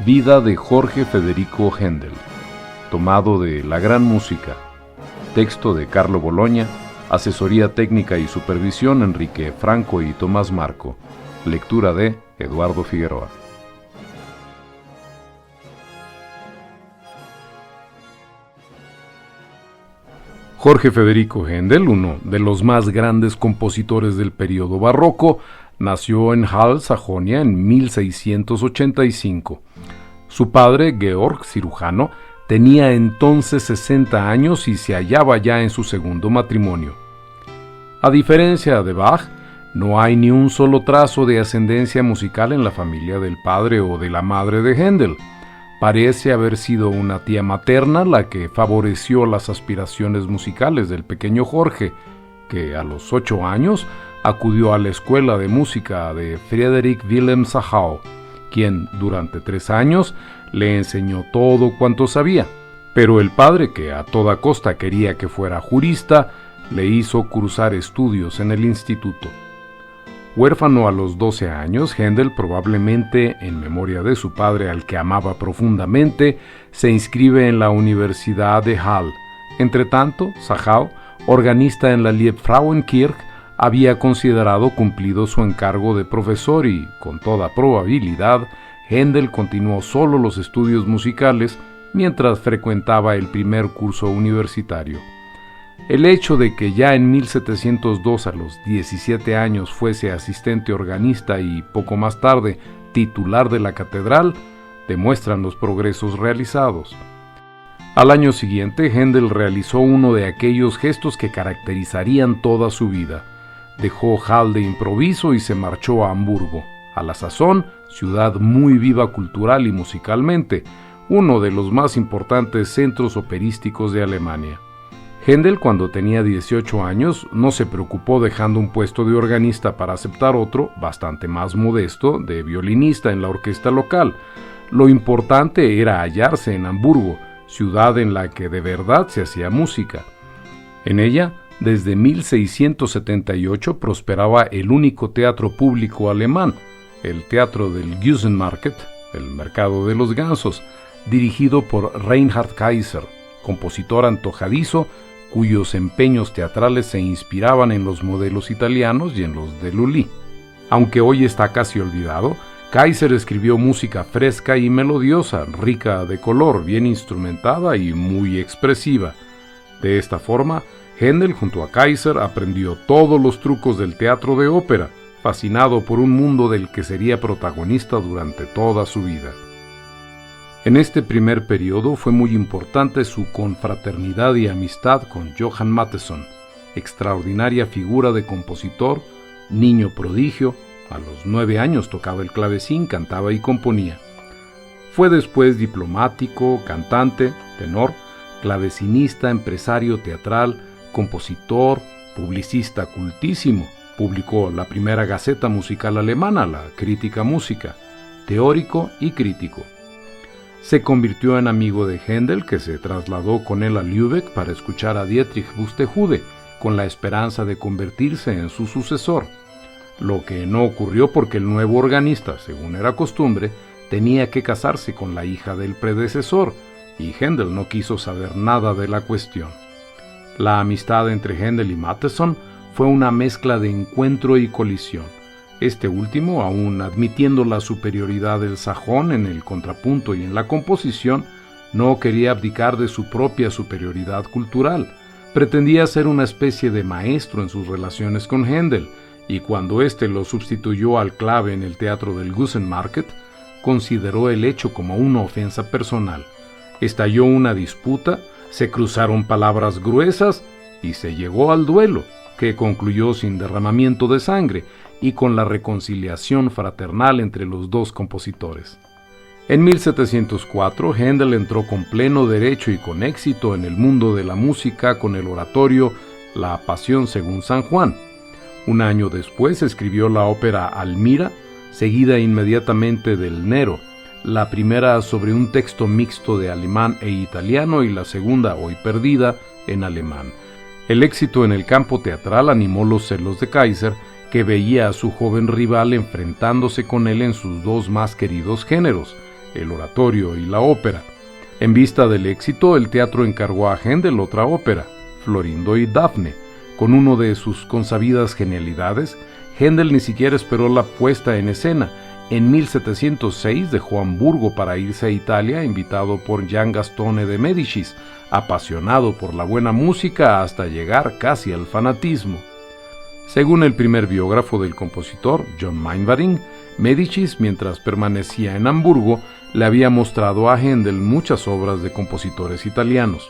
Vida de Jorge Federico Händel, tomado de La Gran Música. Texto de Carlo Bologna, asesoría técnica y supervisión Enrique Franco y Tomás Marco. Lectura de Eduardo Figueroa. Jorge Federico Händel, uno de los más grandes compositores del período barroco, nació en Halle, Sajonia, en 1685. Su padre, Georg, cirujano, tenía entonces 60 años y se hallaba ya en su segundo matrimonio. A diferencia de Bach, no hay ni un solo trazo de ascendencia musical en la familia del padre o de la madre de Händel. Parece haber sido una tía materna la que favoreció las aspiraciones musicales del pequeño Jorge, que a los 8 años acudió a la escuela de música de Friedrich Wilhelm Sachau, quien durante 3 años le enseñó todo cuanto sabía. Pero el padre, que a toda costa quería que fuera jurista, le hizo cursar estudios en el instituto. Huérfano a los 12 años, Händel, probablemente en memoria de su padre al que amaba profundamente, se inscribe en la Universidad de Halle. Entretanto, Sachau, organista en la Liebfrauenkirche, había considerado cumplido su encargo de profesor y, con toda probabilidad, Händel continuó solo los estudios musicales mientras frecuentaba el primer curso universitario. El hecho de que ya en 1702 a los 17 años fuese asistente organista y poco más tarde titular de la catedral demuestran los progresos realizados. Al año siguiente, Händel realizó uno de aquellos gestos que caracterizarían toda su vida. Dejó Halle de improviso y se marchó a Hamburgo, a la sazón, ciudad muy viva cultural y musicalmente, uno de los más importantes centros operísticos de Alemania. Händel, cuando tenía 18 años, no se preocupó dejando un puesto de organista para aceptar otro, bastante más modesto, de violinista en la orquesta local. Lo importante era hallarse en Hamburgo, ciudad en la que de verdad se hacía música. En ella, desde 1678 prosperaba el único teatro público alemán, el Teatro del Güsenmarkt, el Mercado de los Gansos, dirigido por Reinhard Kaiser, compositor antojadizo cuyos empeños teatrales se inspiraban en los modelos italianos y en los de Lully. Aunque hoy está casi olvidado, Kaiser escribió música fresca y melodiosa, rica de color, bien instrumentada y muy expresiva. De esta forma, Händel junto a Kaiser aprendió todos los trucos del teatro de ópera, fascinado por un mundo del que sería protagonista durante toda su vida. En este primer periodo fue muy importante su confraternidad y amistad con Johann Mattheson, extraordinaria figura de compositor, niño prodigio. A los 9 años tocaba el clavecín, cantaba y componía. Fue después diplomático, cantante, tenor, clavecinista, empresario teatral, compositor, publicista cultísimo. Publicó la primera gaceta musical alemana, la Crítica Música, teórico y crítico. Se convirtió en amigo de Händel, que se trasladó con él a Lübeck para escuchar a Dietrich Buxtehude, con la esperanza de convertirse en su sucesor. Lo que no ocurrió porque el nuevo organista, según era costumbre, tenía que casarse con la hija del predecesor, y Händel no quiso saber nada de la cuestión. La amistad entre Händel y Mattheson fue una mezcla de encuentro y colisión. Este último, aun admitiendo la superioridad del sajón en el contrapunto y en la composición, no quería abdicar de su propia superioridad cultural. Pretendía ser una especie de maestro en sus relaciones con Händel, y cuando éste lo sustituyó al clave en el teatro del Güsenmarkt, consideró el hecho como una ofensa personal. Estalló una disputa, se cruzaron palabras gruesas y se llegó al duelo, que concluyó sin derramamiento de sangre y con la reconciliación fraternal entre los dos compositores. En 1704, Händel entró con pleno derecho y con éxito en el mundo de la música con el oratorio La Pasión según San Juan. Un año después escribió la ópera Almira, seguida inmediatamente del Nero, la primera sobre un texto mixto de alemán e italiano y la segunda, hoy perdida, en alemán. El éxito en el campo teatral animó los celos de Kaiser, que veía a su joven rival enfrentándose con él en sus dos más queridos géneros, el oratorio y la ópera. En vista del éxito, el teatro encargó a Händel otra ópera, Florindo y Dafne. Con uno de sus consabidas genialidades, Händel ni siquiera esperó la puesta en escena. En 1706 dejó Hamburgo para irse a Italia, invitado por Gian Gastone de Médicis, apasionado por la buena música hasta llegar casi al fanatismo. Según el primer biógrafo del compositor, John Mainwaring, Médicis, mientras permanecía en Hamburgo, le había mostrado a Händel muchas obras de compositores italianos.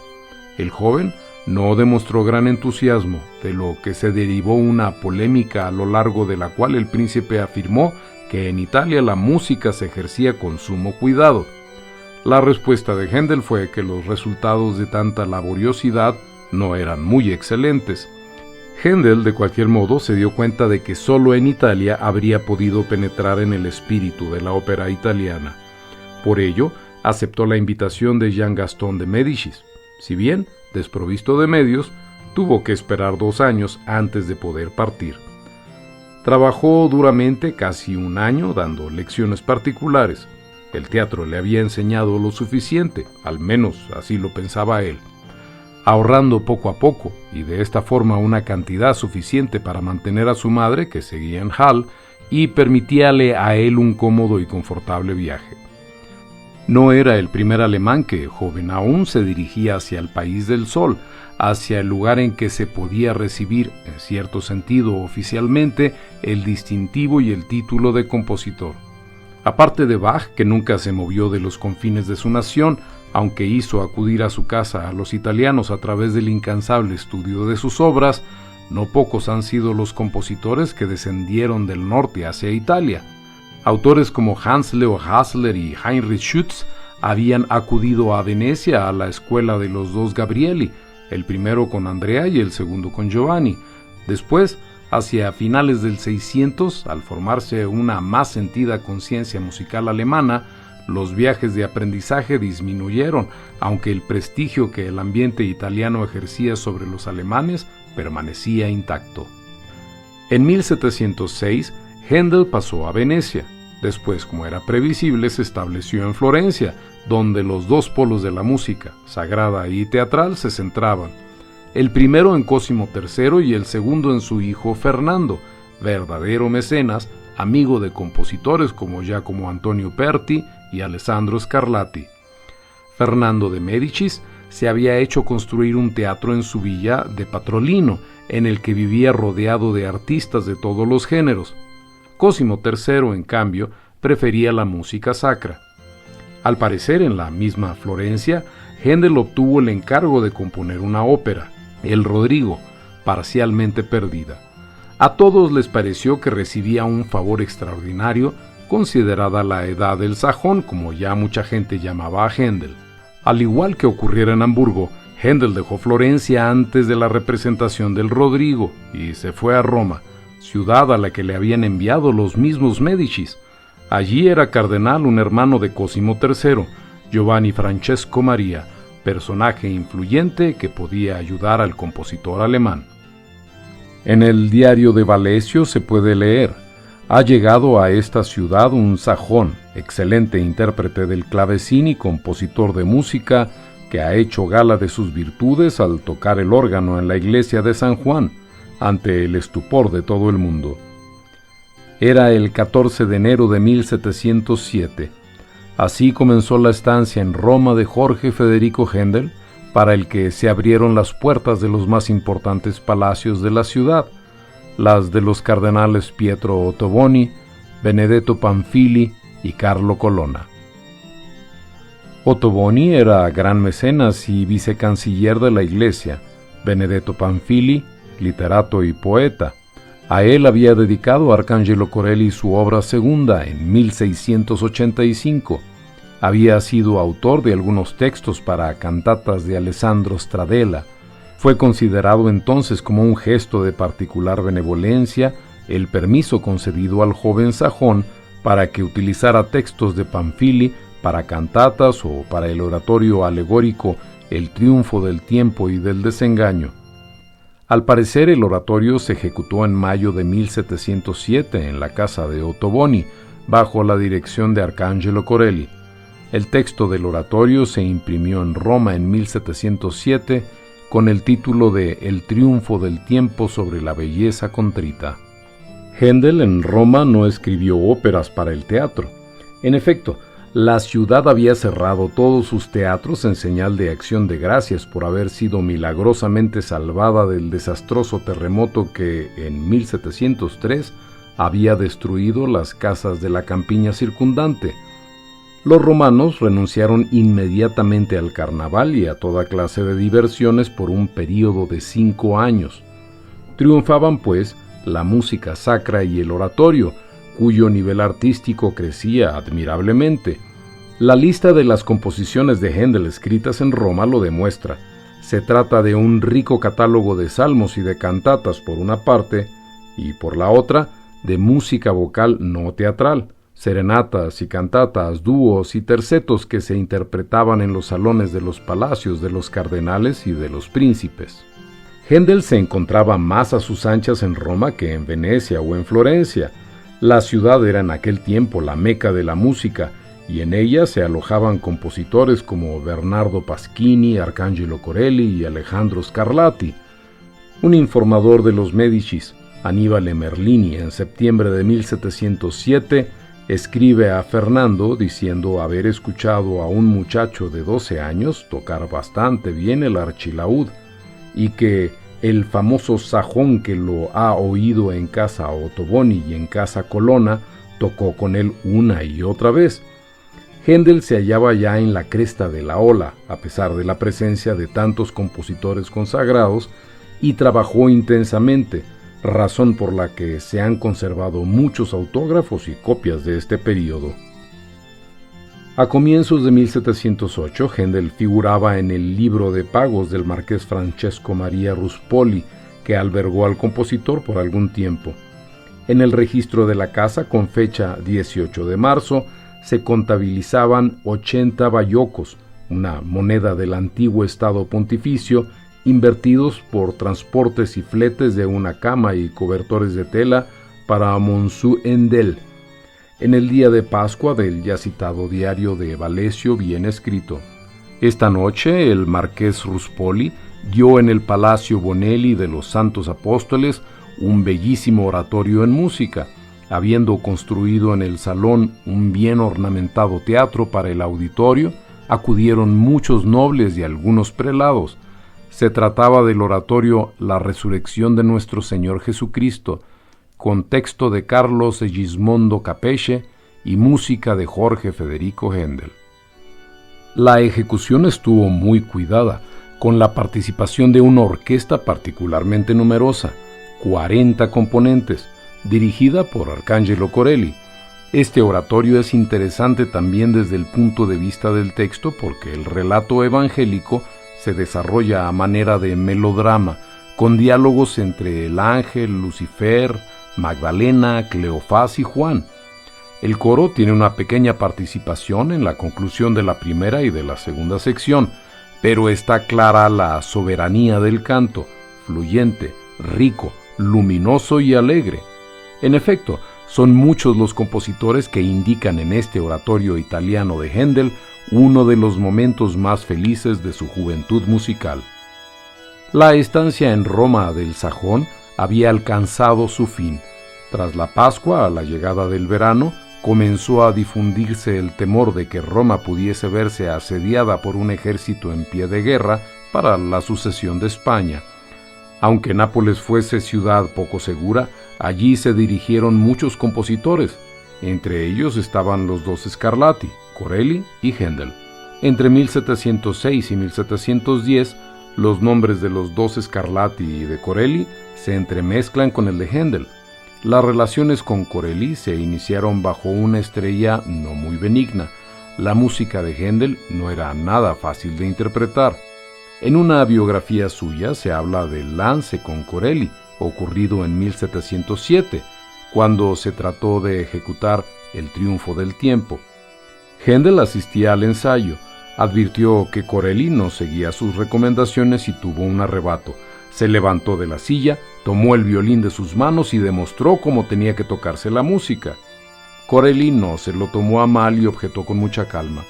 El joven no demostró gran entusiasmo, de lo que se derivó una polémica a lo largo de la cual el príncipe afirmó que en Italia la música se ejercía con sumo cuidado. La respuesta de Händel fue que los resultados de tanta laboriosidad no eran muy excelentes. Händel, de cualquier modo, se dio cuenta de que solo en Italia habría podido penetrar en el espíritu de la ópera italiana. Por ello, aceptó la invitación de Gian Gastone de Médicis. Si bien, desprovisto de medios, tuvo que esperar 2 años antes de poder partir. Trabajó duramente casi 1 año dando lecciones particulares. El teatro le había enseñado lo suficiente, al menos así lo pensaba él. Ahorrando poco a poco, y de esta forma una cantidad suficiente para mantener a su madre, que seguía en Halle, y permitíale a él un cómodo y confortable viaje. No era el primer alemán que, joven aún, se dirigía hacia el país del sol, hacia el lugar en que se podía recibir, en cierto sentido oficialmente, el distintivo y el título de compositor. Aparte de Bach, que nunca se movió de los confines de su nación, aunque hizo acudir a su casa a los italianos a través del incansable estudio de sus obras, no pocos han sido los compositores que descendieron del norte hacia Italia. Autores como Hans Leo Hassler y Heinrich Schütz habían acudido a Venecia a la escuela de los 2 Gabrieli, el primero con Andrea y el segundo con Giovanni. Después, hacia finales del 600, al formarse una más sentida conciencia musical alemana, los viajes de aprendizaje disminuyeron, aunque el prestigio que el ambiente italiano ejercía sobre los alemanes permanecía intacto. En 1706, Händel pasó a Venecia. Después, como era previsible, se estableció en Florencia, donde los 2 polos de la música, sagrada y teatral, se centraban. El primero en Cosimo III y el segundo en su hijo Fernando, verdadero mecenas, amigo de compositores como Giacomo Antonio Perti y Alessandro Scarlatti. Fernando de Médicis se había hecho construir un teatro en su villa de Patrolino, en el que vivía rodeado de artistas de todos los géneros. Cosimo III, en cambio, prefería la música sacra. Al parecer, en la misma Florencia, Händel obtuvo el encargo de componer una ópera, El Rodrigo, parcialmente perdida. A todos les pareció que recibía un favor extraordinario, considerada la edad del sajón, como ya mucha gente llamaba a Händel. Al igual que ocurriera en Hamburgo, Händel dejó Florencia antes de la representación del Rodrigo y se fue a Roma, ciudad a la que le habían enviado los mismos Médicis. Allí era cardenal un hermano de Cosimo III, Giovanni Francesco Maria, personaje influyente que podía ayudar al compositor alemán. En el diario de Valesio se puede leer: ha llegado a esta ciudad un sajón, excelente intérprete del clavecín y compositor de música, que ha hecho gala de sus virtudes al tocar el órgano en la iglesia de San Juan, ante el estupor de todo el mundo. Era el 14 de enero de 1707. Así comenzó la estancia en Roma de Jorge Federico Händel, para el que se abrieron las puertas de los más importantes palacios de la ciudad, las de los cardenales Pietro Ottoboni, Benedetto Pamphili y Carlo Colonna. Ottoboni era gran mecenas y vicecanciller de la Iglesia. Benedetto Pamphili, literato y poeta. A él había dedicado Arcangelo Corelli su obra segunda en 1685. Había sido autor de algunos textos para cantatas de Alessandro Stradella. Fue considerado entonces como un gesto de particular benevolencia el permiso concedido al joven sajón para que utilizara textos de Pamphili para cantatas o para el oratorio alegórico El triunfo del tiempo y del desengaño. Al parecer, el oratorio se ejecutó en mayo de 1707 en la casa de Ottoboni, bajo la dirección de Arcangelo Corelli. El texto del oratorio se imprimió en Roma en 1707 con el título de El triunfo del tiempo sobre la belleza contrita. Händel en Roma no escribió óperas para el teatro. En efecto, la ciudad había cerrado todos sus teatros en señal de acción de gracias por haber sido milagrosamente salvada del desastroso terremoto que, en 1703, había destruido las casas de la campiña circundante. Los romanos renunciaron inmediatamente al carnaval y a toda clase de diversiones por un período de 5 años. Triunfaban, pues, la música sacra y el oratorio, cuyo nivel artístico crecía admirablemente. La lista de las composiciones de Händel escritas en Roma lo demuestra. Se trata de un rico catálogo de salmos y de cantatas por una parte, y por la otra, de música vocal no teatral, serenatas y cantatas, dúos y tercetos que se interpretaban en los salones de los palacios de los cardenales y de los príncipes. Händel se encontraba más a sus anchas en Roma que en Venecia o en Florencia. La ciudad era en aquel tiempo la meca de la música, y en ella se alojaban compositores como Bernardo Pasquini, Arcangelo Corelli y Alejandro Scarlatti. Un informador de los Médicis, Annibale Merlini, en septiembre de 1707, escribe a Fernando diciendo haber escuchado a un muchacho de 12 años tocar bastante bien el archilaúd, y que el famoso sajón que lo ha oído en casa Ottoboni y en casa Colonna tocó con él una y otra vez. Händel se hallaba ya en la cresta de la ola, a pesar de la presencia de tantos compositores consagrados, y trabajó intensamente, razón por la que se han conservado muchos autógrafos y copias de este período. A comienzos de 1708, Händel figuraba en el libro de pagos del marqués Francesco Maria Ruspoli, que albergó al compositor por algún tiempo. En el registro de la casa, con fecha 18 de marzo, se contabilizaban 80 bayocos, una moneda del antiguo Estado Pontificio, invertidos por transportes y fletes de una cama y cobertores de tela para Monsú-Händel. En el día de Pascua del ya citado diario de Valesio viene escrito: esta noche el marqués Ruspoli dio en el Palacio Bonelli de los Santos Apóstoles un bellísimo oratorio en música, habiendo construido en el salón un bien ornamentado teatro para el auditorio. Acudieron muchos nobles y algunos prelados. Se trataba del oratorio La Resurrección de nuestro Señor Jesucristo, con texto de Carlo Segismondo Capece y música de Jorge Federico Händel. La ejecución estuvo muy cuidada, con la participación de una orquesta particularmente numerosa, 40 componentes, dirigida por Arcangelo Corelli. Este oratorio es interesante también desde el punto de vista del texto, porque el relato evangélico se desarrolla a manera de melodrama, con diálogos entre el ángel, Lucifer, Magdalena, Cleofás y Juan. El coro tiene una pequeña participación en la conclusión de la primera y de la segunda sección, pero está clara la soberanía del canto, fluyente, rico, luminoso y alegre. En efecto, son muchos los compositores que indican en este oratorio italiano de Händel uno de los momentos más felices de su juventud musical. La estancia en Roma del sajón había alcanzado su fin. Tras la Pascua, a la llegada del verano, comenzó a difundirse el temor de que Roma pudiese verse asediada por un ejército en pie de guerra para la sucesión de España. Aunque Nápoles fuese ciudad poco segura, allí se dirigieron muchos compositores. Entre ellos estaban los dos Scarlatti, Corelli y Händel. Entre 1706 y 1710, los nombres de los dos Scarlatti y de Corelli se entremezclan con el de Händel. Las relaciones con Corelli se iniciaron bajo una estrella no muy benigna. La música de Händel no era nada fácil de interpretar. En una biografía suya se habla del lance con Corelli, ocurrido en 1707, cuando se trató de ejecutar El triunfo del tiempo. Händel asistía al ensayo, advirtió que Corelli no seguía sus recomendaciones y tuvo un arrebato. Se levantó de la silla, tomó el violín de sus manos y demostró cómo tenía que tocarse la música. Corelli no se lo tomó a mal y objetó con mucha calma: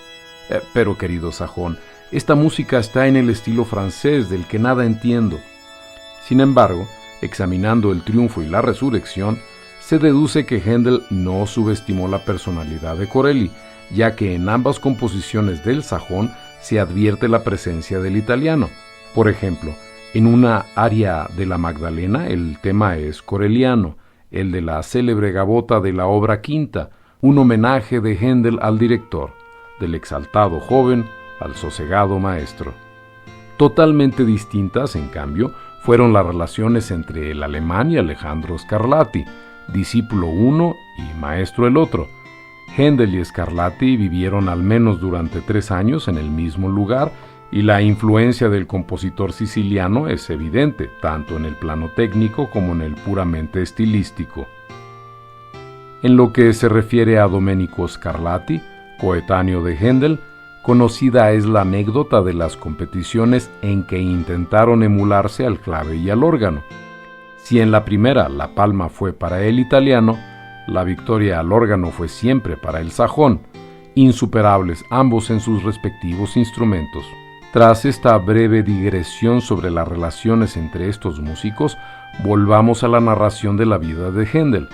Pero querido sajón, esta música está en el estilo francés del que nada entiendo. Sin embargo, examinando el triunfo y la resurrección, se deduce que Händel no subestimó la personalidad de Corelli, ya que en ambas composiciones del sajón se advierte la presencia del italiano. Por ejemplo, en una aria de la Magdalena el tema es corelliano, el de la célebre gavota de la obra quinta, un homenaje de Händel al director, del exaltado joven al sosegado maestro. Totalmente distintas, en cambio, fueron las relaciones entre el alemán y Alejandro Scarlatti, discípulo uno y maestro el otro. Händel y Scarlatti vivieron al menos durante 3 años en el mismo lugar y la influencia del compositor siciliano es evidente, tanto en el plano técnico como en el puramente estilístico. En lo que se refiere a Domenico Scarlatti, coetáneo de Händel, conocida es la anécdota de las competiciones en que intentaron emularse al clave y al órgano. Si en la primera la palma fue para el italiano, la victoria al órgano fue siempre para el sajón, insuperables ambos en sus respectivos instrumentos. Tras esta breve digresión sobre las relaciones entre estos músicos, volvamos a la narración de la vida de Händel.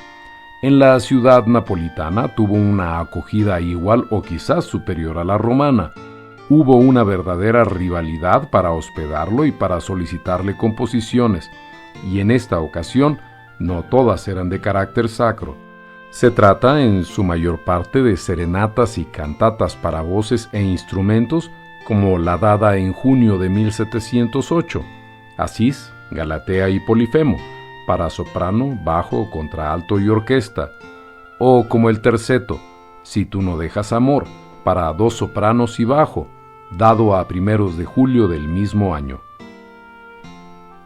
En la ciudad napolitana tuvo una acogida igual o quizás superior a la romana. Hubo una verdadera rivalidad para hospedarlo y para solicitarle composiciones, y en esta ocasión no todas eran de carácter sacro. Se trata en su mayor parte de serenatas y cantatas para voces e instrumentos, como la dada en junio de 1708, Asís, Galatea y Polifemo, para soprano, bajo, contraalto y orquesta, o como el terceto, Si tú no dejas amor, para 2 sopranos y bajo, dado a primeros de julio del mismo año.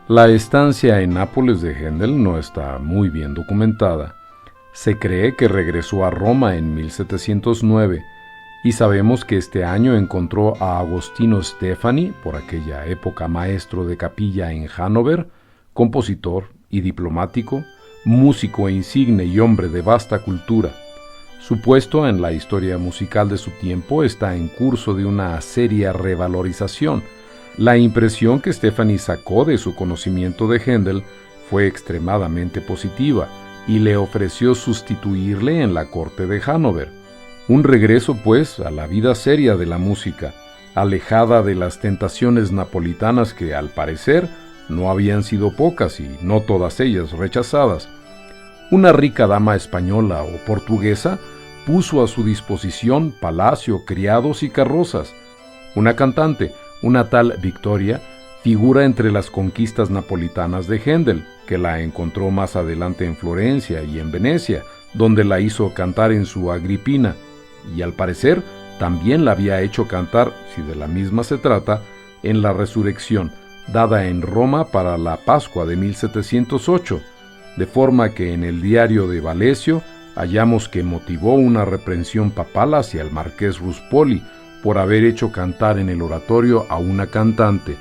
La estancia en Nápoles de Händel no está muy bien documentada. Se cree que regresó a Roma en 1709, y sabemos que este año encontró a Agostino Stefani, por aquella época maestro de capilla en Hannover, compositor y diplomático, músico insigne y hombre de vasta cultura. Su puesto en la historia musical de su tiempo está en curso de una seria revalorización. La impresión que Stefani sacó de su conocimiento de Händel fue extremadamente positiva y le ofreció sustituirle en la corte de Hannover. Un regreso, pues, a la vida seria de la música, alejada de las tentaciones napolitanas que, al parecer, no habían sido pocas y no todas ellas rechazadas. Una rica dama española o portuguesa puso a su disposición palacio, criados y carrozas. Una cantante, una tal Victoria, figura entre las conquistas napolitanas de Händel, que la encontró más adelante en Florencia y en Venecia, donde la hizo cantar en su Agripina, y al parecer también la había hecho cantar, si de la misma se trata, en la Resurrección, dada en Roma para la Pascua de 1708, de forma que en el diario de Valesio hallamos que motivó una reprensión papal hacia el marqués Ruspoli por haber hecho cantar en el oratorio a una cantante.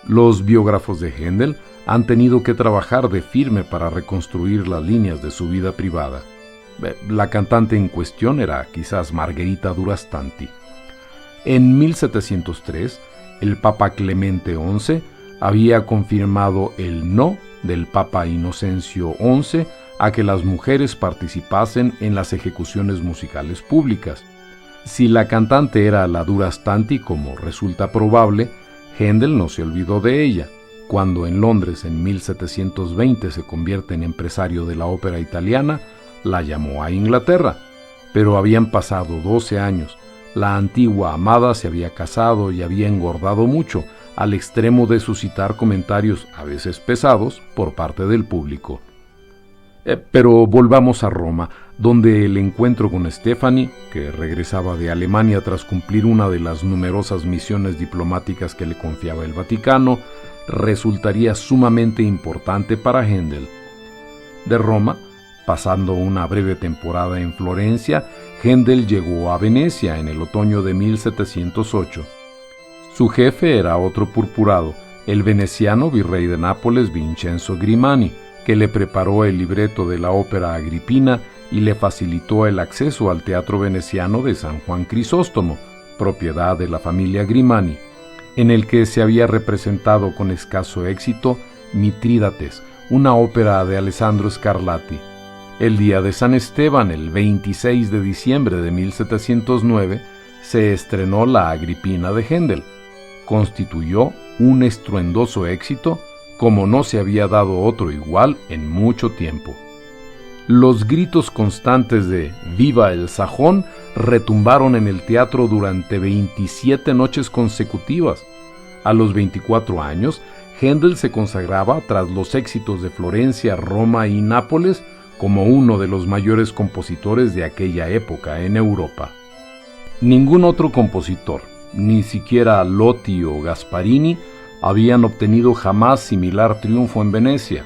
Los biógrafos de Händel han tenido que trabajar de firme para reconstruir las líneas de su vida privada. La cantante en cuestión era quizás Margherita Durastanti. En 1703, el Papa Clemente XI había confirmado el no del Papa Inocencio XI a que las mujeres participasen en las ejecuciones musicales públicas. Si la cantante era la Durastanti, como resulta probable, Händel no se olvidó de ella. Cuando en Londres en 1720 se convierte en empresario de la ópera italiana, la llamó a Inglaterra, pero habían pasado 12 años. La antigua amada se había casado y había engordado mucho, al extremo de suscitar comentarios a veces pesados por parte del público. Pero volvamos a Roma, donde el encuentro con Stefani, que regresaba de Alemania tras cumplir una de las numerosas misiones diplomáticas que le confiaba el Vaticano, resultaría sumamente importante para Händel. De Roma, pasando una breve temporada en Florencia, Händel llegó a Venecia en el otoño de 1708. Su jefe era otro purpurado, el veneciano virrey de Nápoles Vincenzo Grimani, que le preparó el libreto de la ópera Agripina y le facilitó el acceso al teatro veneciano de San Juan Crisóstomo, propiedad de la familia Grimani, en el que se había representado con escaso éxito Mitrídates, una ópera de Alessandro Scarlatti. El día de San Esteban, el 26 de diciembre de 1709, se estrenó la Agripina de Händel. Constituyó un estruendoso éxito como no se había dado otro igual en mucho tiempo. Los gritos constantes de ¡Viva el sajón! Retumbaron en el teatro durante 27 noches consecutivas. A los 24 años, Händel se consagraba, tras los éxitos de Florencia, Roma y Nápoles, como uno de los mayores compositores de aquella época en Europa. Ningún otro compositor, ni siquiera Lotti o Gasparini, habían obtenido jamás similar triunfo en Venecia.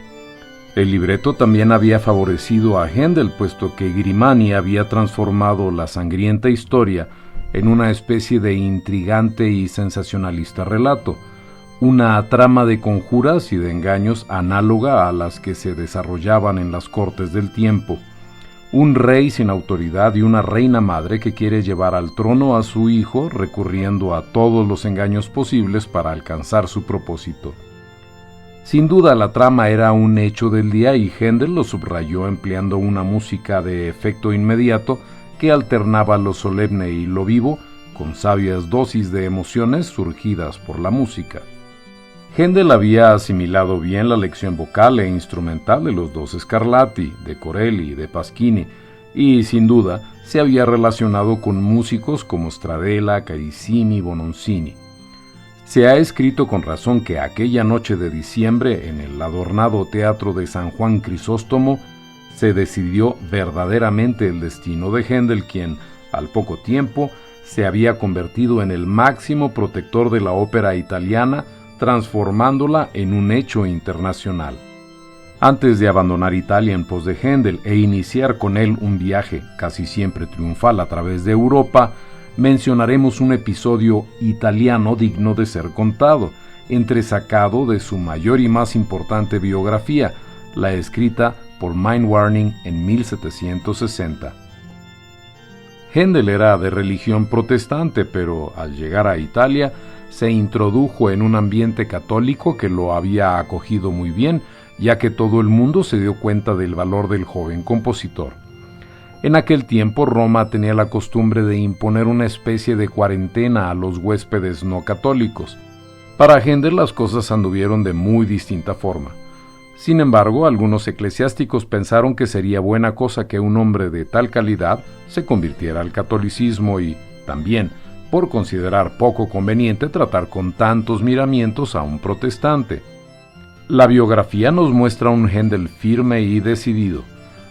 El libreto también había favorecido a Händel, puesto que Grimani había transformado la sangrienta historia en una especie de intrigante y sensacionalista relato, una trama de conjuras y de engaños análoga a las que se desarrollaban en las cortes del tiempo. Un rey sin autoridad y una reina madre que quiere llevar al trono a su hijo recurriendo a todos los engaños posibles para alcanzar su propósito. Sin duda la trama era un hecho del día y Händel lo subrayó empleando una música de efecto inmediato que alternaba lo solemne y lo vivo con sabias dosis de emociones surgidas por la música. Händel había asimilado bien la lección vocal e instrumental de los dos Scarlatti, de Corelli y de Pasquini, y sin duda se había relacionado con músicos como Stradella, Carissimi, Bononcini. Se ha escrito con razón que aquella noche de diciembre, en el adornado teatro de San Juan Crisóstomo, se decidió verdaderamente el destino de Händel, quien, al poco tiempo, se había convertido en el máximo protector de la ópera italiana, transformándola en un hecho internacional. Antes de abandonar Italia en pos de Händel e iniciar con él un viaje casi siempre triunfal a través de Europa, mencionaremos un episodio italiano digno de ser contado, entresacado de su mayor y más importante biografía, la escrita por Mainwaring en 1760. Händel era de religión protestante, pero al llegar a Italia se introdujo en un ambiente católico que lo había acogido muy bien, ya que todo el mundo se dio cuenta del valor del joven compositor. En aquel tiempo Roma tenía la costumbre de imponer una especie de cuarentena a los huéspedes no católicos. Para Händel las cosas anduvieron de muy distinta forma. Sin embargo, algunos eclesiásticos pensaron que sería buena cosa que un hombre de tal calidad se convirtiera al catolicismo y, también, por considerar poco conveniente tratar con tantos miramientos a un protestante. La biografía nos muestra un Händel firme y decidido.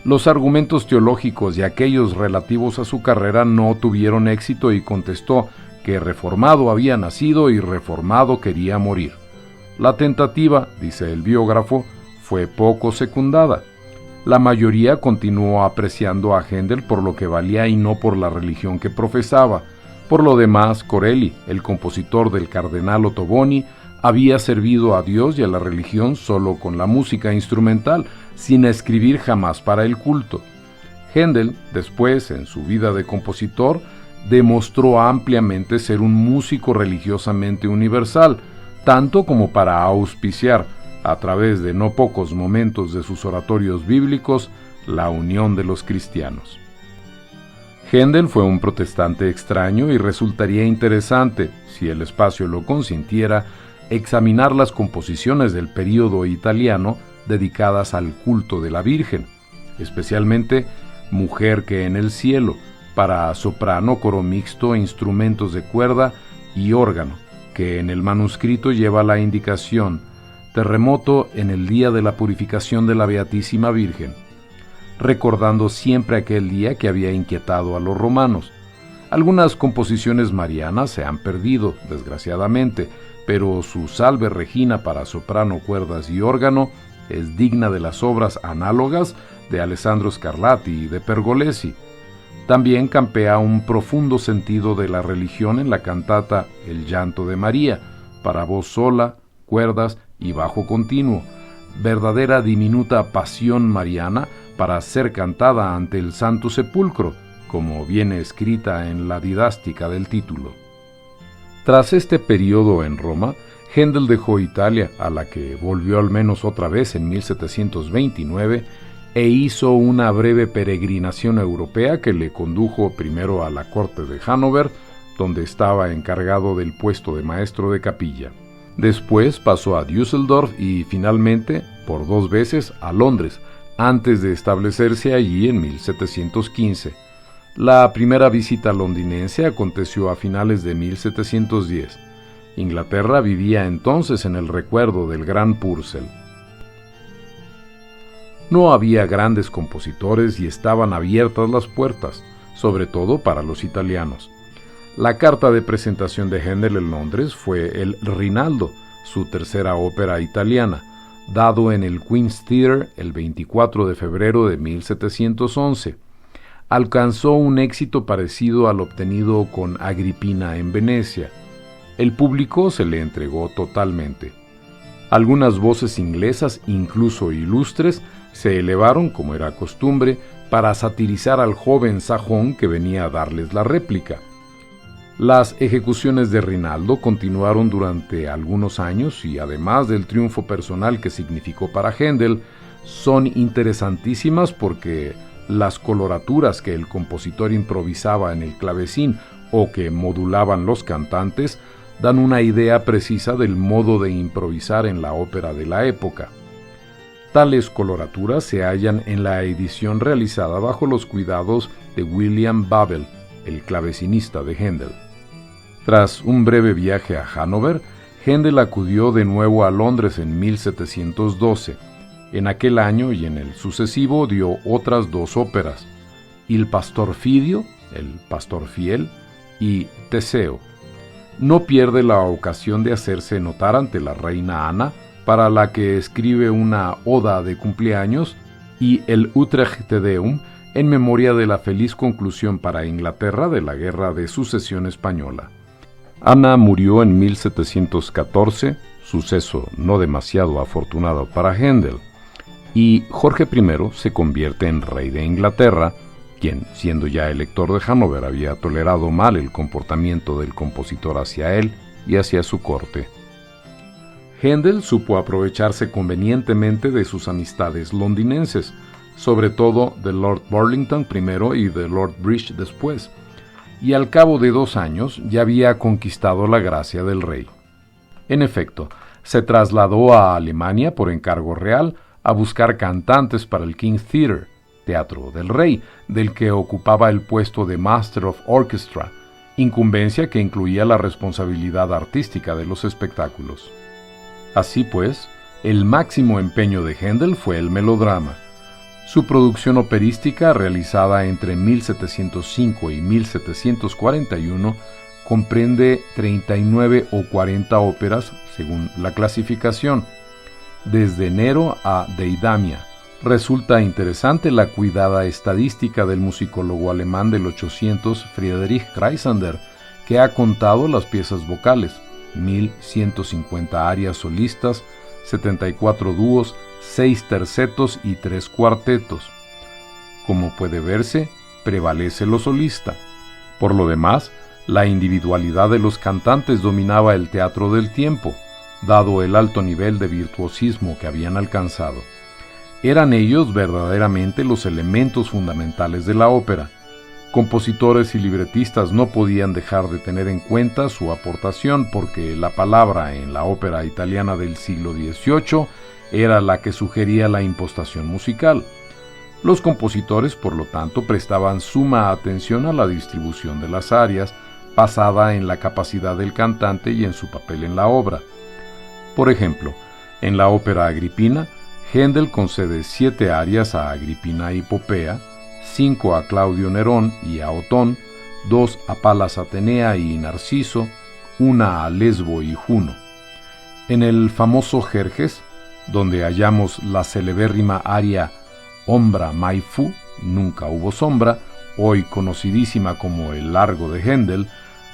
Los argumentos teológicos y aquellos relativos a su carrera no tuvieron éxito y contestó que reformado había nacido y reformado quería morir. La tentativa, dice el biógrafo, fue poco secundada. La mayoría continuó apreciando a Händel por lo que valía y no por la religión que profesaba. Por lo demás, Corelli, el compositor del cardenal Ottoboni, había servido a Dios y a la religión solo con la música instrumental, sin escribir jamás para el culto. Händel, después, en su vida de compositor, demostró ampliamente ser un músico religiosamente universal, tanto como para auspiciar, a través de no pocos momentos de sus oratorios bíblicos, la unión de los cristianos. Händel fue un protestante extraño y resultaría interesante, si el espacio lo consintiera, examinar las composiciones del período italiano dedicadas al culto de la Virgen, especialmente Mujer que en el cielo, para soprano, coro mixto, instrumentos de cuerda y órgano, que en el manuscrito lleva la indicación terremoto en el día de la purificación de la Beatísima Virgen, recordando siempre aquel día que había inquietado a los romanos. Algunas composiciones marianas se han perdido, desgraciadamente, pero su Salve Regina para soprano, cuerdas y órgano es digna de las obras análogas de Alessandro Scarlatti y de Pergolesi. También campea un profundo sentido de la religión en la cantata El llanto de María, para voz sola, cuerdas y bajo continuo, verdadera diminuta pasión mariana para ser cantada ante el Santo Sepulcro, como viene escrita en la didástica del título. Tras este periodo en Roma, Händel dejó Italia, a la que volvió al menos otra vez en 1729, e hizo una breve peregrinación europea que le condujo primero a la corte de Hannover, donde estaba encargado del puesto de maestro de capilla. Después pasó a Düsseldorf y finalmente, por 2 veces, a Londres, antes de establecerse allí en 1715. La primera visita londinense aconteció a finales de 1710. Inglaterra vivía entonces en el recuerdo del gran Purcell. No había grandes compositores y estaban abiertas las puertas, sobre todo para los italianos. La carta de presentación de Händel en Londres fue el Rinaldo, su tercera ópera italiana, dado en el Queen's Theatre el 24 de febrero de 1711. Alcanzó un éxito parecido al obtenido con Agripina en Venecia. El público se le entregó totalmente. Algunas voces inglesas, incluso ilustres, se elevaron, como era costumbre, para satirizar al joven sajón que venía a darles la réplica. Las ejecuciones de Rinaldo continuaron durante algunos años y, además del triunfo personal que significó para Händel, son interesantísimas porque las coloraturas que el compositor improvisaba en el clavecín o que modulaban los cantantes dan una idea precisa del modo de improvisar en la ópera de la época. Tales coloraturas se hallan en la edición realizada bajo los cuidados de William Babel, el clavecinista de Händel. Tras un breve viaje a Hannover, Händel acudió de nuevo a Londres en 1712. En aquel año y en el sucesivo dio otras 2 óperas, Il Pastor Fidio, el Pastor Fiel, y Teseo. No pierde la ocasión de hacerse notar ante la reina Ana, para la que escribe una oda de cumpleaños, y el Utrecht Te Deum, en memoria de la feliz conclusión para Inglaterra de la Guerra de Sucesión Española. Ana murió en 1714, suceso no demasiado afortunado para Händel, y Jorge I se convierte en rey de Inglaterra, quien, siendo ya elector de Hannover, había tolerado mal el comportamiento del compositor hacia él y hacia su corte. Händel supo aprovecharse convenientemente de sus amistades londinenses, sobre todo de Lord Burlington primero y de Lord Bridge después, y al cabo de 2 años ya había conquistado la gracia del rey. En efecto, se trasladó a Alemania por encargo real a buscar cantantes para el King's Theatre, Teatro del Rey, del que ocupaba el puesto de Master of Orchestra, incumbencia que incluía la responsabilidad artística de los espectáculos. Así pues, el máximo empeño de Händel fue el melodrama. Su producción operística, realizada entre 1705 y 1741, comprende 39 o 40 óperas, según la clasificación, desde Nero a Deidamia. Resulta interesante la cuidada estadística del musicólogo alemán del 800 Friedrich Reisander, que ha contado las piezas vocales, 1150 arias solistas, 74 dúos, 6 tercetos y 3 cuartetos. Como puede verse, prevalece lo solista. Por lo demás, la individualidad de los cantantes dominaba el teatro del tiempo, dado el alto nivel de virtuosismo que habían alcanzado. Eran ellos verdaderamente los elementos fundamentales de la ópera. Compositores y libretistas no podían dejar de tener en cuenta su aportación porque la palabra en la ópera italiana del siglo XVIII era la que sugería la impostación musical. Los compositores, por lo tanto, prestaban suma atención a la distribución de las arias, basada en la capacidad del cantante y en su papel en la obra. Por ejemplo, en la ópera Agripina, Händel concede 7 arias a Agripina y Popea, 5 a Claudio Nerón y a Otón, 2 a Palas Atenea y Narciso, 1 a Lesbo y Juno. En el famoso Jerjes, donde hallamos la celebérrima aria Ombra mai fu, nunca hubo sombra, hoy conocidísima como el Largo de Händel,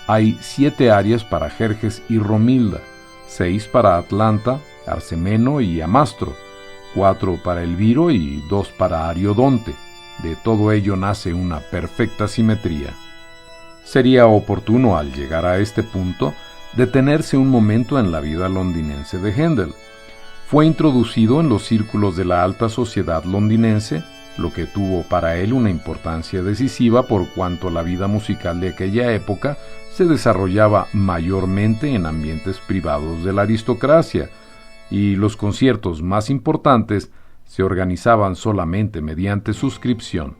hay 7 arias para Jerjes y Romilda, 6 para Atlanta, Arsemeno y Amastro, 4 para Elviro y 2 para Ariodonte. De todo ello nace una perfecta simetría. Sería oportuno, al llegar a este punto, detenerse un momento en la vida londinense de Händel. Fue introducido en los círculos de la alta sociedad londinense, lo que tuvo para él una importancia decisiva por cuanto la vida musical de aquella época se desarrollaba mayormente en ambientes privados de la aristocracia, y los conciertos más importantes se organizaban solamente mediante suscripción.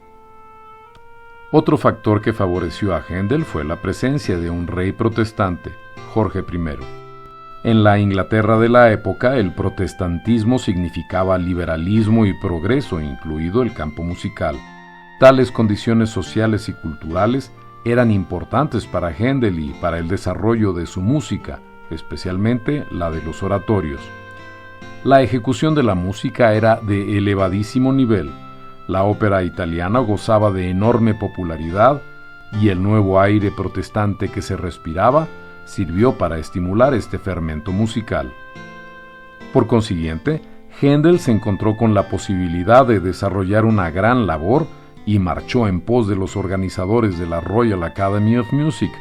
Otro factor que favoreció a Händel fue la presencia de un rey protestante, Jorge I. En la Inglaterra de la época, el protestantismo significaba liberalismo y progreso, incluido el campo musical. Tales condiciones sociales y culturales eran importantes para Händel y para el desarrollo de su música, especialmente la de los oratorios. La ejecución de la música era de elevadísimo nivel. La ópera italiana gozaba de enorme popularidad y el nuevo aire protestante que se respiraba sirvió para estimular este fermento musical. Por consiguiente, Händel se encontró con la posibilidad de desarrollar una gran labor y marchó en pos de los organizadores de la Royal Academy of Music,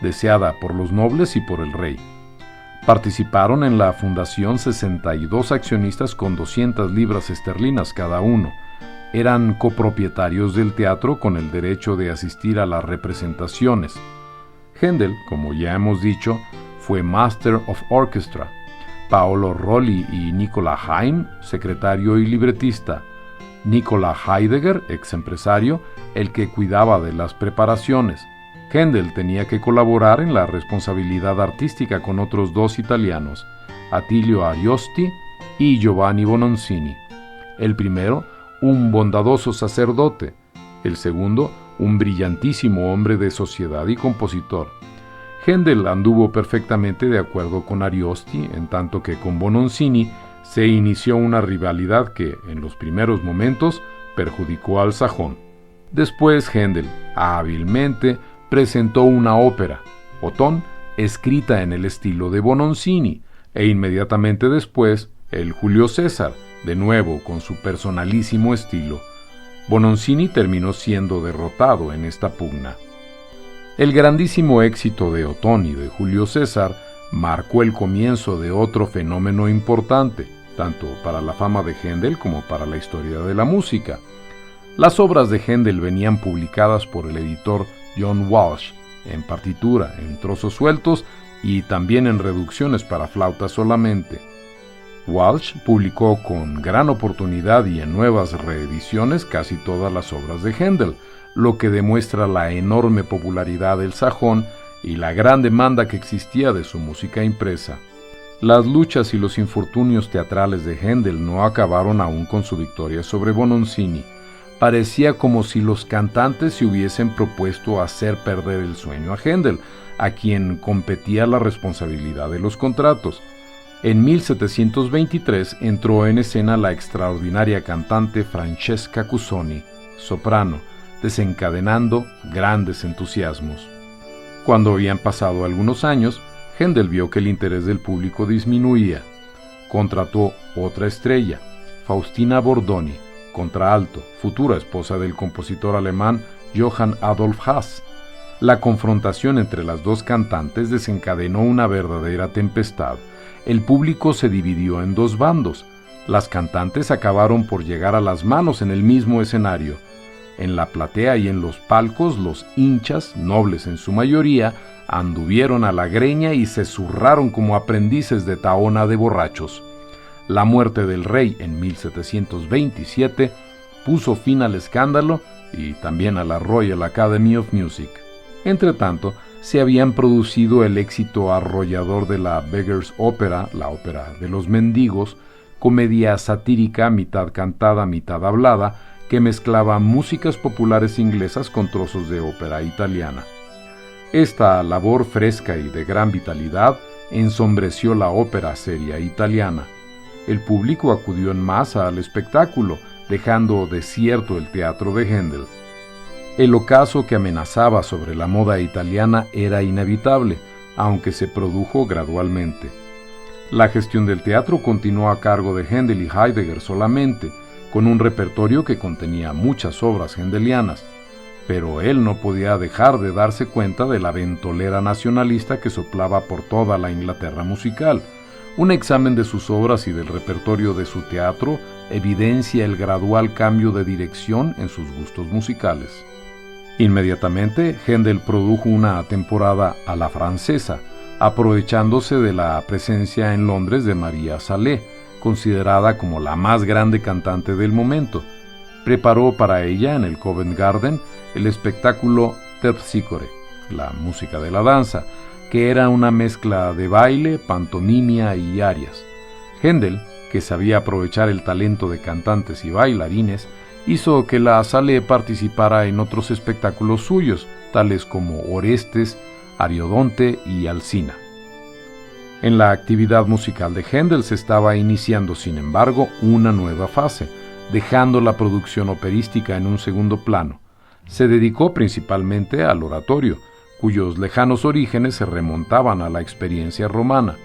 deseada por los nobles y por el rey. Participaron en la fundación 62 accionistas con 200 libras esterlinas cada uno. Eran copropietarios del teatro con el derecho de asistir a las representaciones. Händel, como ya hemos dicho, fue Master of Orchestra. Paolo Rolli y Nicola Haym, secretario y libretista. Nicola Heidegger, ex empresario, el que cuidaba de las preparaciones. Händel tenía que colaborar en la responsabilidad artística con otros dos italianos, Attilio Ariosti y Giovanni Bononcini. El primero, un bondadoso sacerdote; el segundo, un brillantísimo hombre de sociedad y compositor. Händel anduvo perfectamente de acuerdo con Ariosti, en tanto que con Bononcini se inició una rivalidad que, en los primeros momentos, perjudicó al sajón. Después Händel, hábilmente, presentó una ópera, Otón, escrita en el estilo de Bononcini, e inmediatamente después, el Julio César, de nuevo con su personalísimo estilo. Bononcini terminó siendo derrotado en esta pugna. El grandísimo éxito de Otón y de Julio César marcó el comienzo de otro fenómeno importante, tanto para la fama de Händel como para la historia de la música. Las obras de Händel venían publicadas por el editor John Walsh, en partitura, en trozos sueltos y también en reducciones para flauta solamente. Walsh publicó con gran oportunidad y en nuevas reediciones casi todas las obras de Händel, lo que demuestra la enorme popularidad del sajón y la gran demanda que existía de su música impresa. Las luchas y los infortunios teatrales de Händel no acabaron aún con su victoria sobre Bononcini. Parecía como si los cantantes se hubiesen propuesto hacer perder el sueño a Händel, a quien competía la responsabilidad de los contratos. En 1723 entró en escena la extraordinaria cantante Francesca Cuzzoni, soprano, desencadenando grandes entusiasmos. Cuando habían pasado algunos años, Händel vio que el interés del público disminuía. Contrató otra estrella, Faustina Bordoni, contraalto, futura esposa del compositor alemán Johann Adolf Haas. La confrontación entre las dos cantantes desencadenó una verdadera tempestad. El público se dividió en dos bandos. Las cantantes acabaron por llegar a las manos en el mismo escenario. En la platea y en los palcos, los hinchas, nobles en su mayoría, anduvieron a la greña y se zurraron como aprendices de tahona de borrachos. La muerte del rey en 1727 puso fin al escándalo y también a la Royal Academy of Music. Entretanto, se habían producido el éxito arrollador de la Beggar's Opera, la ópera de los mendigos, comedia satírica mitad cantada, mitad hablada, que mezclaba músicas populares inglesas con trozos de ópera italiana. Esta labor fresca y de gran vitalidad ensombreció la ópera seria italiana. El público acudió en masa al espectáculo, dejando desierto el teatro de Händel. El ocaso que amenazaba sobre la moda italiana era inevitable, aunque se produjo gradualmente. La gestión del teatro continuó a cargo de Händel y Heidegger solamente, con un repertorio que contenía muchas obras händelianas. pero él no podía dejar de darse cuenta de la ventolera nacionalista que soplaba por toda la Inglaterra musical. Un examen de sus obras y del repertorio de su teatro evidencia el gradual cambio de dirección en sus gustos musicales. Inmediatamente, Händel produjo una temporada a la francesa, aprovechándose de la presencia en Londres de Maria Salé, considerada como la más grande cantante del momento. Preparó para ella en el Covent Garden el espectáculo Terpsichore, la música de la danza, que era una mezcla de baile, pantomimia y arias. Händel, que sabía aprovechar el talento de cantantes y bailarines, hizo que la Salé participara en otros espectáculos suyos, tales como Orestes, Ariodonte y Alcina. En la actividad musical de Händel se estaba iniciando, sin embargo, una nueva fase, dejando la producción operística en un segundo plano. Se dedicó principalmente al oratorio, cuyos lejanos orígenes se remontaban a la experiencia romana.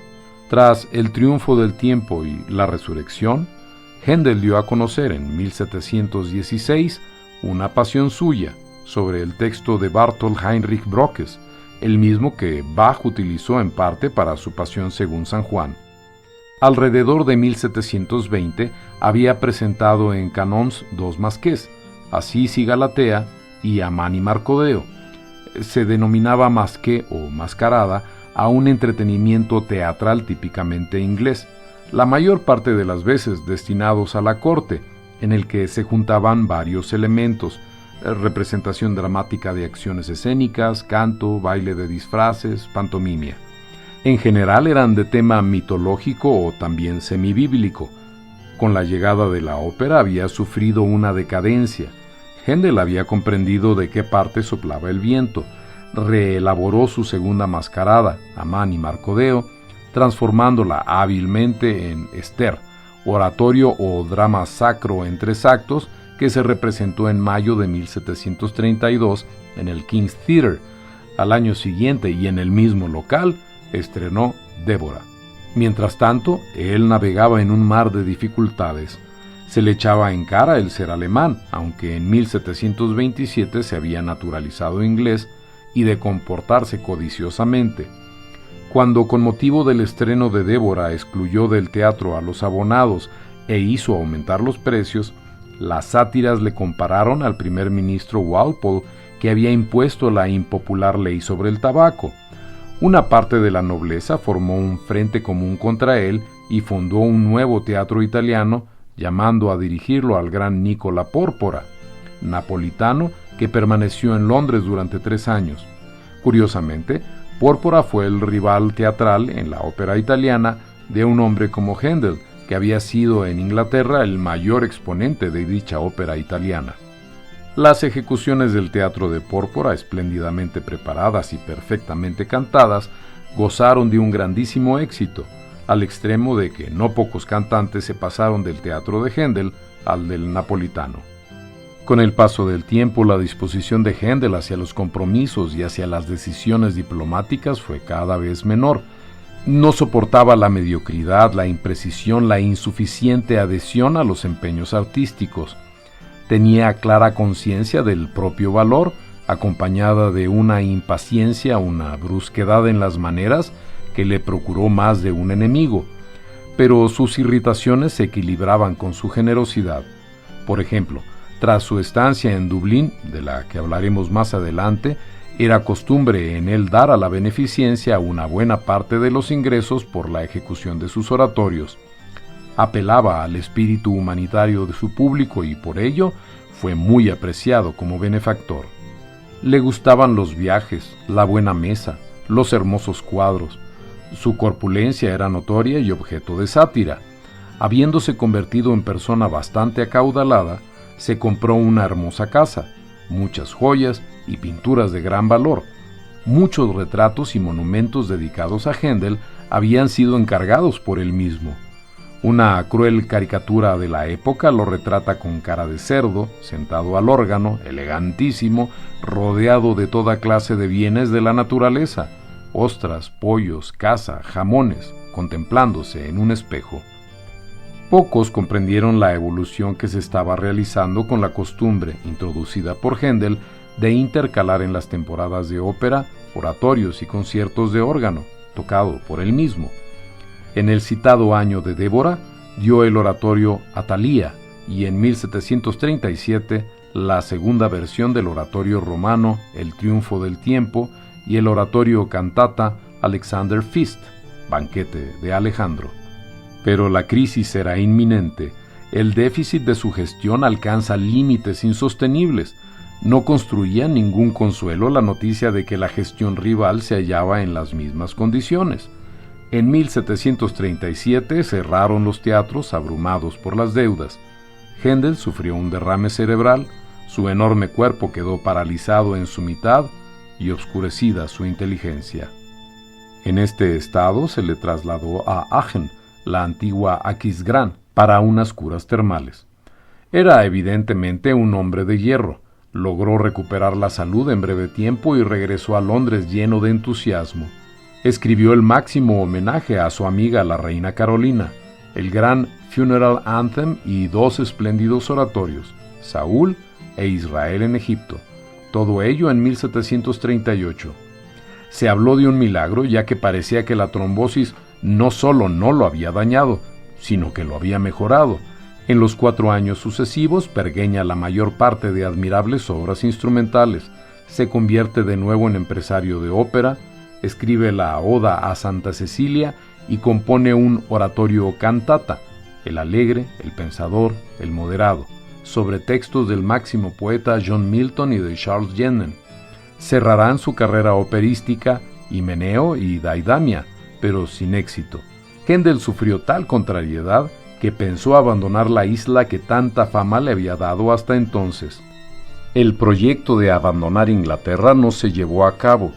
Tras el triunfo del tiempo y la resurrección, Händel dio a conocer en 1716 una pasión suya sobre el texto de Barthold Heinrich Brockes, el mismo que Bach utilizó en parte para su Pasión según San Juan. Alrededor de 1720 había presentado en canons dos masqués, Asís y Galatea y Amán y Marcodeo. Se denominaba masqué o mascarada a un entretenimiento teatral típicamente inglés, la mayor parte de las veces destinados a la corte, en el que se juntaban varios elementos: representación dramática de acciones escénicas, canto, baile de disfraces, pantomimia. En general eran de tema mitológico o también semibíblico. Con la llegada de la ópera había sufrido una decadencia. Händel había comprendido de qué parte soplaba el viento, reelaboró su segunda mascarada, Amán y Marcodeo, transformándola hábilmente en Esther, oratorio o drama sacro en 3 actos que se representó en mayo de 1732 en el King's Theatre. Al año siguiente y en el mismo local estrenó Débora. Mientras tanto, él navegaba en un mar de dificultades. Se le echaba en cara el ser alemán, aunque en 1727 se había naturalizado inglés, y de comportarse codiciosamente. Cuando, con motivo del estreno de Débora, excluyó del teatro a los abonados e hizo aumentar los precios, las sátiras le compararon al primer ministro Walpole, que había impuesto la impopular ley sobre el tabaco. Una parte de la nobleza formó un frente común contra él y fundó un nuevo teatro italiano, llamando a dirigirlo al gran Nicola Pórpora, napolitano que permaneció en Londres durante 3 años. Curiosamente, Pórpora fue el rival teatral en la ópera italiana de un hombre como Händel, que había sido en Inglaterra el mayor exponente de dicha ópera italiana. Las ejecuciones del teatro de Pórpora, espléndidamente preparadas y perfectamente cantadas, gozaron de un grandísimo éxito, al extremo de que no pocos cantantes se pasaron del teatro de Händel al del napolitano. Con el paso del tiempo, la disposición de Händel hacia los compromisos y hacia las decisiones diplomáticas fue cada vez menor. No soportaba la mediocridad, la imprecisión, la insuficiente adhesión a los empeños artísticos. Tenía clara conciencia del propio valor, acompañada de una impaciencia, una brusquedad en las maneras que le procuró más de un enemigo, pero sus irritaciones se equilibraban con su generosidad. Por ejemplo, tras su estancia en Dublín, de la que hablaremos más adelante, era costumbre en él dar a la beneficencia una buena parte de los ingresos por la ejecución de sus oratorios. Apelaba al espíritu humanitario de su público y por ello fue muy apreciado como benefactor. Le gustaban los viajes, la buena mesa, los hermosos cuadros. Su corpulencia era notoria y objeto de sátira. Habiéndose convertido en persona bastante acaudalada, se compró una hermosa casa, muchas joyas y pinturas de gran valor. Muchos retratos y monumentos dedicados a Händel habían sido encargados por él mismo. Una cruel caricatura de la época lo retrata con cara de cerdo, sentado al órgano, elegantísimo, rodeado de toda clase de bienes de la naturaleza, ostras, pollos, caza, jamones, contemplándose en un espejo. Pocos comprendieron la evolución que se estaba realizando con la costumbre, introducida por Händel, de intercalar en las temporadas de ópera oratorios y conciertos de órgano, tocado por él mismo. En el citado año de Débora, dio el oratorio Atalía, y en 1737 la segunda versión del oratorio romano El triunfo del tiempo y el oratorio cantata Alexander Feast, Banquete de Alejandro. Pero la crisis era inminente. El déficit de su gestión alcanza límites insostenibles. No construía ningún consuelo la noticia de que la gestión rival se hallaba en las mismas condiciones. En 1737 cerraron los teatros abrumados por las deudas. Händel sufrió un derrame cerebral, su enorme cuerpo quedó paralizado en su mitad y obscurecida su inteligencia. En este estado se le trasladó a Aachen, la antigua Aquisgrán, para unas curas termales. Era evidentemente un hombre de hierro. Logró recuperar la salud en breve tiempo y regresó a Londres lleno de entusiasmo. Escribió el máximo homenaje a su amiga la reina Carolina, el gran Funeral Anthem y 2 espléndidos oratorios, Saúl e Israel en Egipto, todo ello en 1738. Se habló de un milagro, ya que parecía que la trombosis no solo no lo había dañado, sino que lo había mejorado. En los 4 años sucesivos pergeña la mayor parte de admirables obras instrumentales, se convierte de nuevo en empresario de ópera, escribe la Oda a Santa Cecilia y compone un oratorio cantata, el alegre, el pensador, el moderado, sobre textos del máximo poeta John Milton y de Charles Jennens. Cerrarán su carrera operística Himeneo y Daidamia, pero sin éxito. Händel sufrió tal contrariedad que pensó abandonar la isla que tanta fama le había dado hasta entonces. El proyecto de abandonar Inglaterra no se llevó a cabo,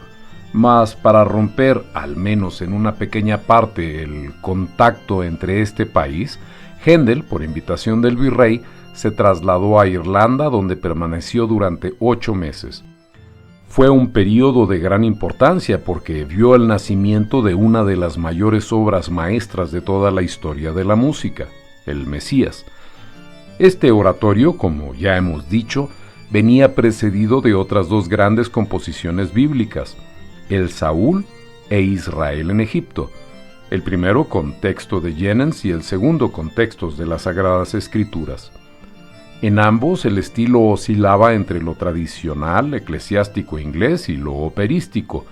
mas para romper, al menos en una pequeña parte, el contacto entre este país, Händel, por invitación del virrey, se trasladó a Irlanda, donde permaneció durante 8 meses. Fue un período de gran importancia porque vio el nacimiento de una de las mayores obras maestras de toda la historia de la música, el Mesías. Este oratorio, como ya hemos dicho, venía precedido de otras 2 grandes composiciones bíblicas, el Saúl e Israel en Egipto, el primero con texto de Jennens y el segundo con textos de las Sagradas Escrituras. En ambos el estilo oscilaba entre lo tradicional eclesiástico inglés y lo operístico,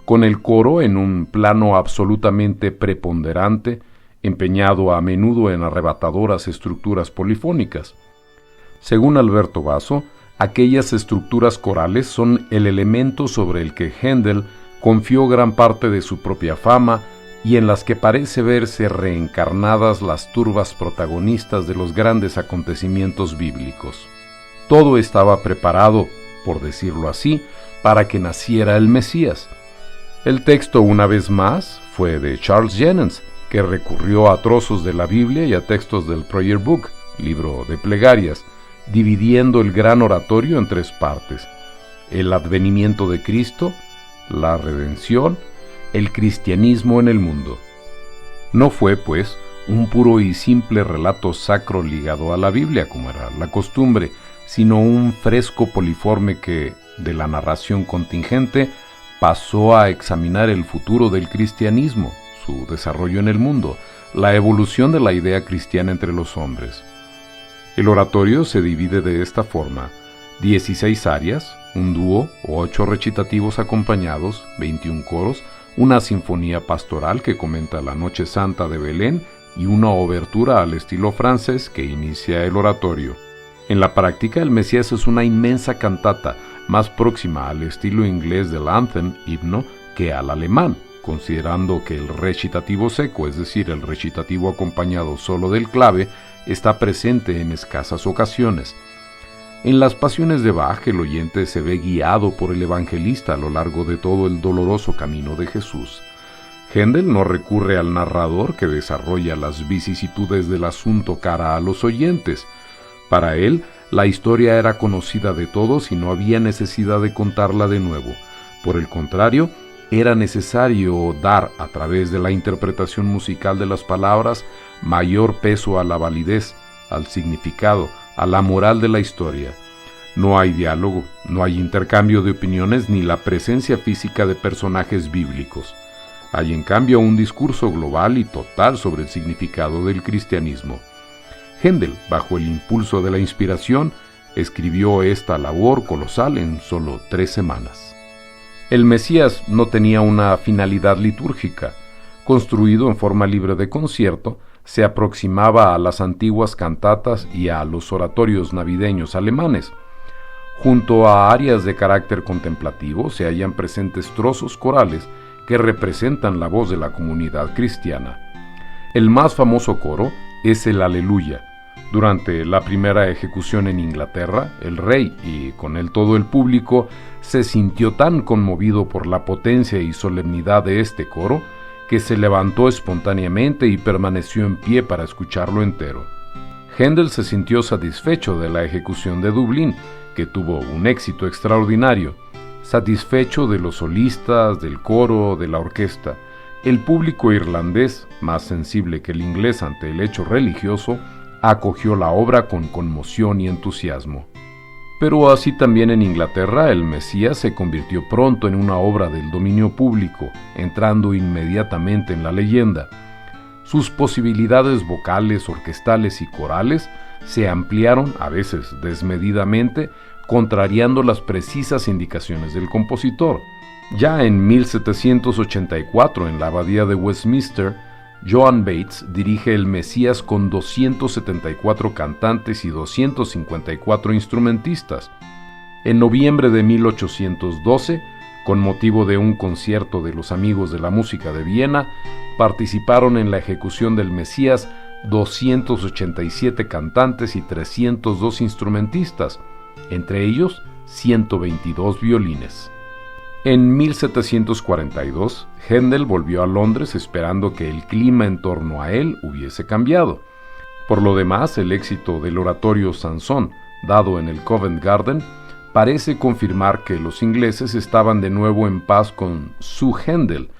con el coro en un plano absolutamente preponderante, empeñado a menudo en arrebatadoras estructuras polifónicas. Según Alberto Basso, aquellas estructuras corales son el elemento sobre el que Händel confió gran parte de su propia fama y en las que parece verse reencarnadas las turbas protagonistas de los grandes acontecimientos bíblicos. Todo estaba preparado, por decirlo así, para que naciera el Mesías. El texto, una vez más, fue de Charles Jennens, que recurrió a trozos de la Biblia y a textos del Prayer Book, libro de plegarias, dividiendo el gran oratorio en 3 partes: el advenimiento de Cristo, la redención, el cristianismo en el mundo. No fue, pues, un puro y simple relato sacro ligado a la Biblia, como era la costumbre, sino un fresco poliforme que, de la narración contingente, pasó a examinar el futuro del cristianismo, su desarrollo en el mundo, la evolución de la idea cristiana entre los hombres. El oratorio se divide de esta forma: 16 arias, un dúo o 8 recitativos acompañados, 21 coros, una sinfonía pastoral que comenta la Noche Santa de Belén y una obertura al estilo francés que inicia el oratorio. En la práctica, el Mesías es una inmensa cantata, más próxima al estilo inglés del anthem, himno, que al alemán, considerando que el recitativo seco, es decir, el recitativo acompañado solo del clave, está presente en escasas ocasiones. En las Pasiones de Bach, el oyente se ve guiado por el evangelista a lo largo de todo el doloroso camino de Jesús. Händel no recurre al narrador que desarrolla las vicisitudes del asunto cara a los oyentes. Para él, la historia era conocida de todos y no había necesidad de contarla de nuevo. Por el contrario, era necesario dar, a través de la interpretación musical de las palabras, mayor peso a la validez, al significado, a la moral de la historia. No hay diálogo, no hay intercambio de opiniones ni la presencia física de personajes bíblicos. Hay en cambio un discurso global y total sobre el significado del cristianismo. Händel, bajo el impulso de la inspiración, escribió esta labor colosal en solo 3 semanas. El Mesías no tenía una finalidad litúrgica. Construido en forma libre de concierto, se aproximaba a las antiguas cantatas y a los oratorios navideños alemanes. Junto a áreas de carácter contemplativo se hallan presentes trozos corales que representan la voz de la comunidad cristiana. El más famoso coro es el Aleluya. Durante la primera ejecución en Inglaterra, el rey y con él todo el público se sintió tan conmovido por la potencia y solemnidad de este coro que se levantó espontáneamente y permaneció en pie para escucharlo entero. Händel se sintió satisfecho de la ejecución de Dublín, que tuvo un éxito extraordinario, satisfecho de los solistas, del coro, de la orquesta. El público irlandés, más sensible que el inglés ante el hecho religioso, acogió la obra con conmoción y entusiasmo. Pero así también en Inglaterra el Mesías se convirtió pronto en una obra del dominio público, entrando inmediatamente en la leyenda. Sus posibilidades vocales, orquestales y corales se ampliaron, a veces desmedidamente, contrariando las precisas indicaciones del compositor. Ya en 1784, en la abadía de Westminster, Joan Bates dirige el Mesías con 274 cantantes y 254 instrumentistas. En noviembre de 1812, con motivo de un concierto de los Amigos de la Música de Viena, participaron en la ejecución del Mesías 287 cantantes y 302 instrumentistas, entre ellos 122 violines. En 1742, Händel volvió a Londres esperando que el clima en torno a él hubiese cambiado. Por lo demás, el éxito del oratorio Sansón, dado en el Covent Garden, parece confirmar que los ingleses estaban de nuevo en paz con su Händel,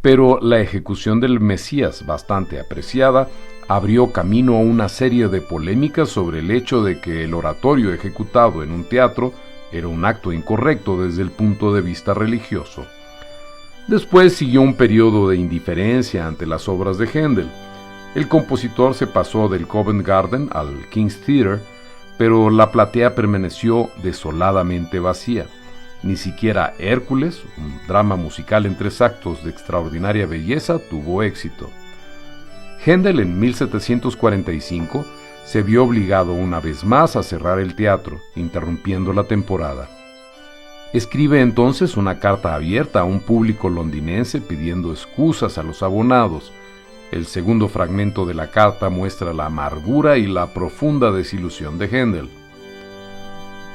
pero la ejecución del Mesías, bastante apreciada, abrió camino a una serie de polémicas sobre el hecho de que el oratorio ejecutado en un teatro era un acto incorrecto desde el punto de vista religioso. Después siguió un periodo de indiferencia ante las obras de Händel. El compositor se pasó del Covent Garden al King's Theatre, pero la platea permaneció desoladamente vacía. Ni siquiera Hércules, un drama musical en 3 actos de extraordinaria belleza, tuvo éxito. Händel en 1745 se vio obligado una vez más a cerrar el teatro, interrumpiendo la temporada. Escribe entonces una carta abierta a un público londinense pidiendo excusas a los abonados. El segundo fragmento de la carta muestra la amargura y la profunda desilusión de Händel.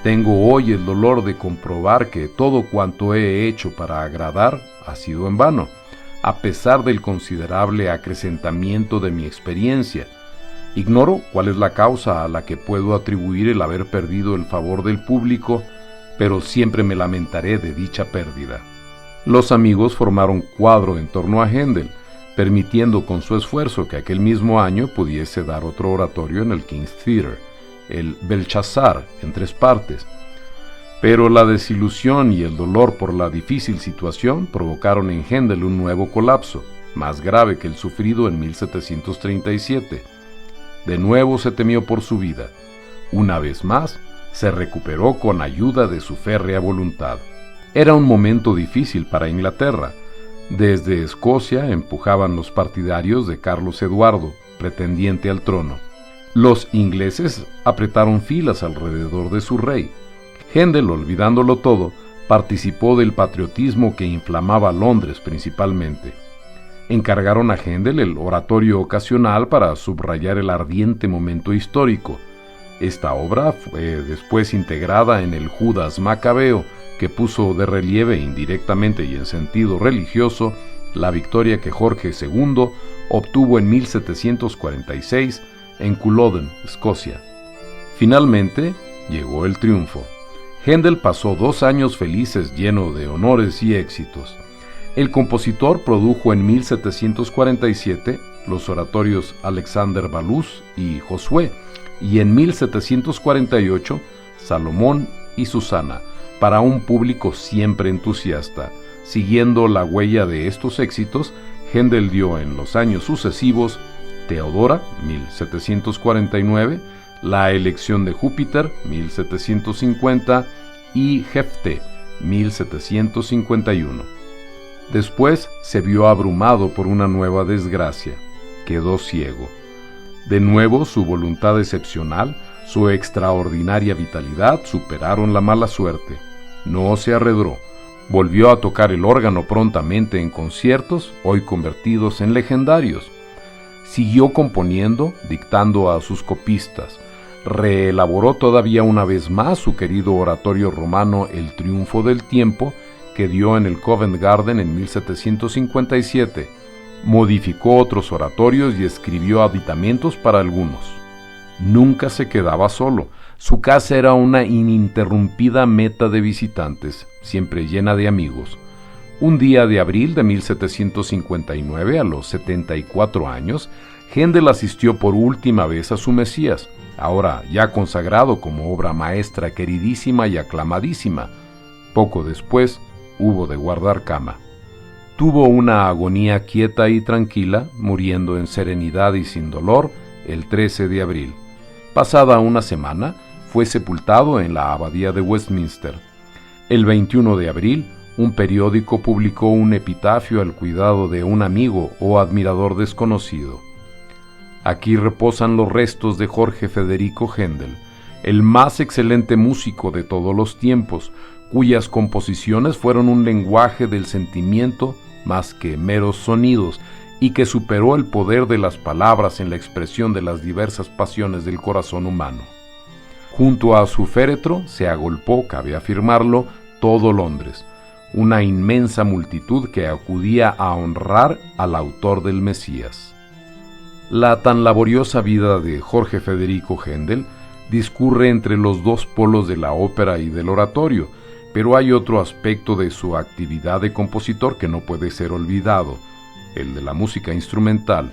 Tengo hoy el dolor de comprobar que todo cuanto he hecho para agradar ha sido en vano, a pesar del considerable acrecentamiento de mi experiencia. Ignoro cuál es la causa a la que puedo atribuir el haber perdido el favor del público, pero siempre me lamentaré de dicha pérdida. Los amigos formaron cuadro en torno a Händel, permitiendo con su esfuerzo que aquel mismo año pudiese dar otro oratorio en el King's Theatre, el Belshazzar, en 3 partes. Pero la desilusión y el dolor por la difícil situación provocaron en Händel un nuevo colapso, más grave que el sufrido en 1737. De nuevo se temió por su vida. Una vez más, se recuperó con ayuda de su férrea voluntad. Era un momento difícil para Inglaterra. Desde Escocia empujaban los partidarios de Carlos Eduardo, pretendiente al trono. Los ingleses apretaron filas alrededor de su rey. Händel, olvidándolo todo, participó del patriotismo que inflamaba Londres principalmente. Encargaron a Händel el oratorio ocasional para subrayar el ardiente momento histórico. Esta obra fue después integrada en el Judas Macabeo, que puso de relieve indirectamente y en sentido religioso la victoria que Jorge II obtuvo en 1746 en Culloden, Escocia. Finalmente llegó el triunfo. Händel pasó 2 años felices lleno de honores y éxitos. El compositor produjo en 1747 los oratorios Alexander Baluz y Josué, y en 1748 Salomón y Susana, para un público siempre entusiasta. Siguiendo la huella de estos éxitos, Händel dio en los años sucesivos Teodora, 1749, La elección de Júpiter, 1750, y Jefté, 1751. Después se vio abrumado por una nueva desgracia. Quedó ciego. De nuevo, su voluntad excepcional, su extraordinaria vitalidad superaron la mala suerte. No se arredró. Volvió a tocar el órgano prontamente en conciertos, hoy convertidos en legendarios. Siguió componiendo, dictando a sus copistas. Reelaboró todavía una vez más su querido oratorio romano El triunfo del tiempo, que dio en el Covent Garden en 1757. Modificó otros oratorios y escribió aditamentos para algunos. Nunca se quedaba solo. Su casa era una ininterrumpida meta de visitantes, siempre llena de amigos. Un día de abril de 1759, a los 74 años, Händel asistió por última vez a su Mesías, ahora ya consagrado como obra maestra queridísima y aclamadísima. Poco después, hubo de guardar cama. Tuvo una agonía quieta y tranquila, muriendo en serenidad y sin dolor el 13 de abril. Pasada una semana, fue sepultado en la abadía de Westminster. El 21 de abril, un periódico publicó un epitafio al cuidado de un amigo o admirador desconocido. Aquí reposan los restos de Jorge Federico Händel, el más excelente músico de todos los tiempos, cuyas composiciones fueron un lenguaje del sentimiento más que meros sonidos, y que superó el poder de las palabras en la expresión de las diversas pasiones del corazón humano. Junto a su féretro se agolpó, cabe afirmarlo, todo Londres, una inmensa multitud que acudía a honrar al autor del Mesías. La tan laboriosa vida de Jorge Federico Händel discurre entre los dos polos de la ópera y del oratorio, pero hay otro aspecto de su actividad de compositor que no puede ser olvidado, el de la música instrumental.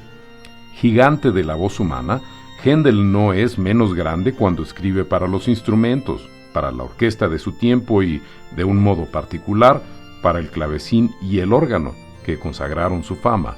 Gigante de la voz humana, Händel no es menos grande cuando escribe para los instrumentos, para la orquesta de su tiempo y, de un modo particular, para el clavecín y el órgano, que consagraron su fama.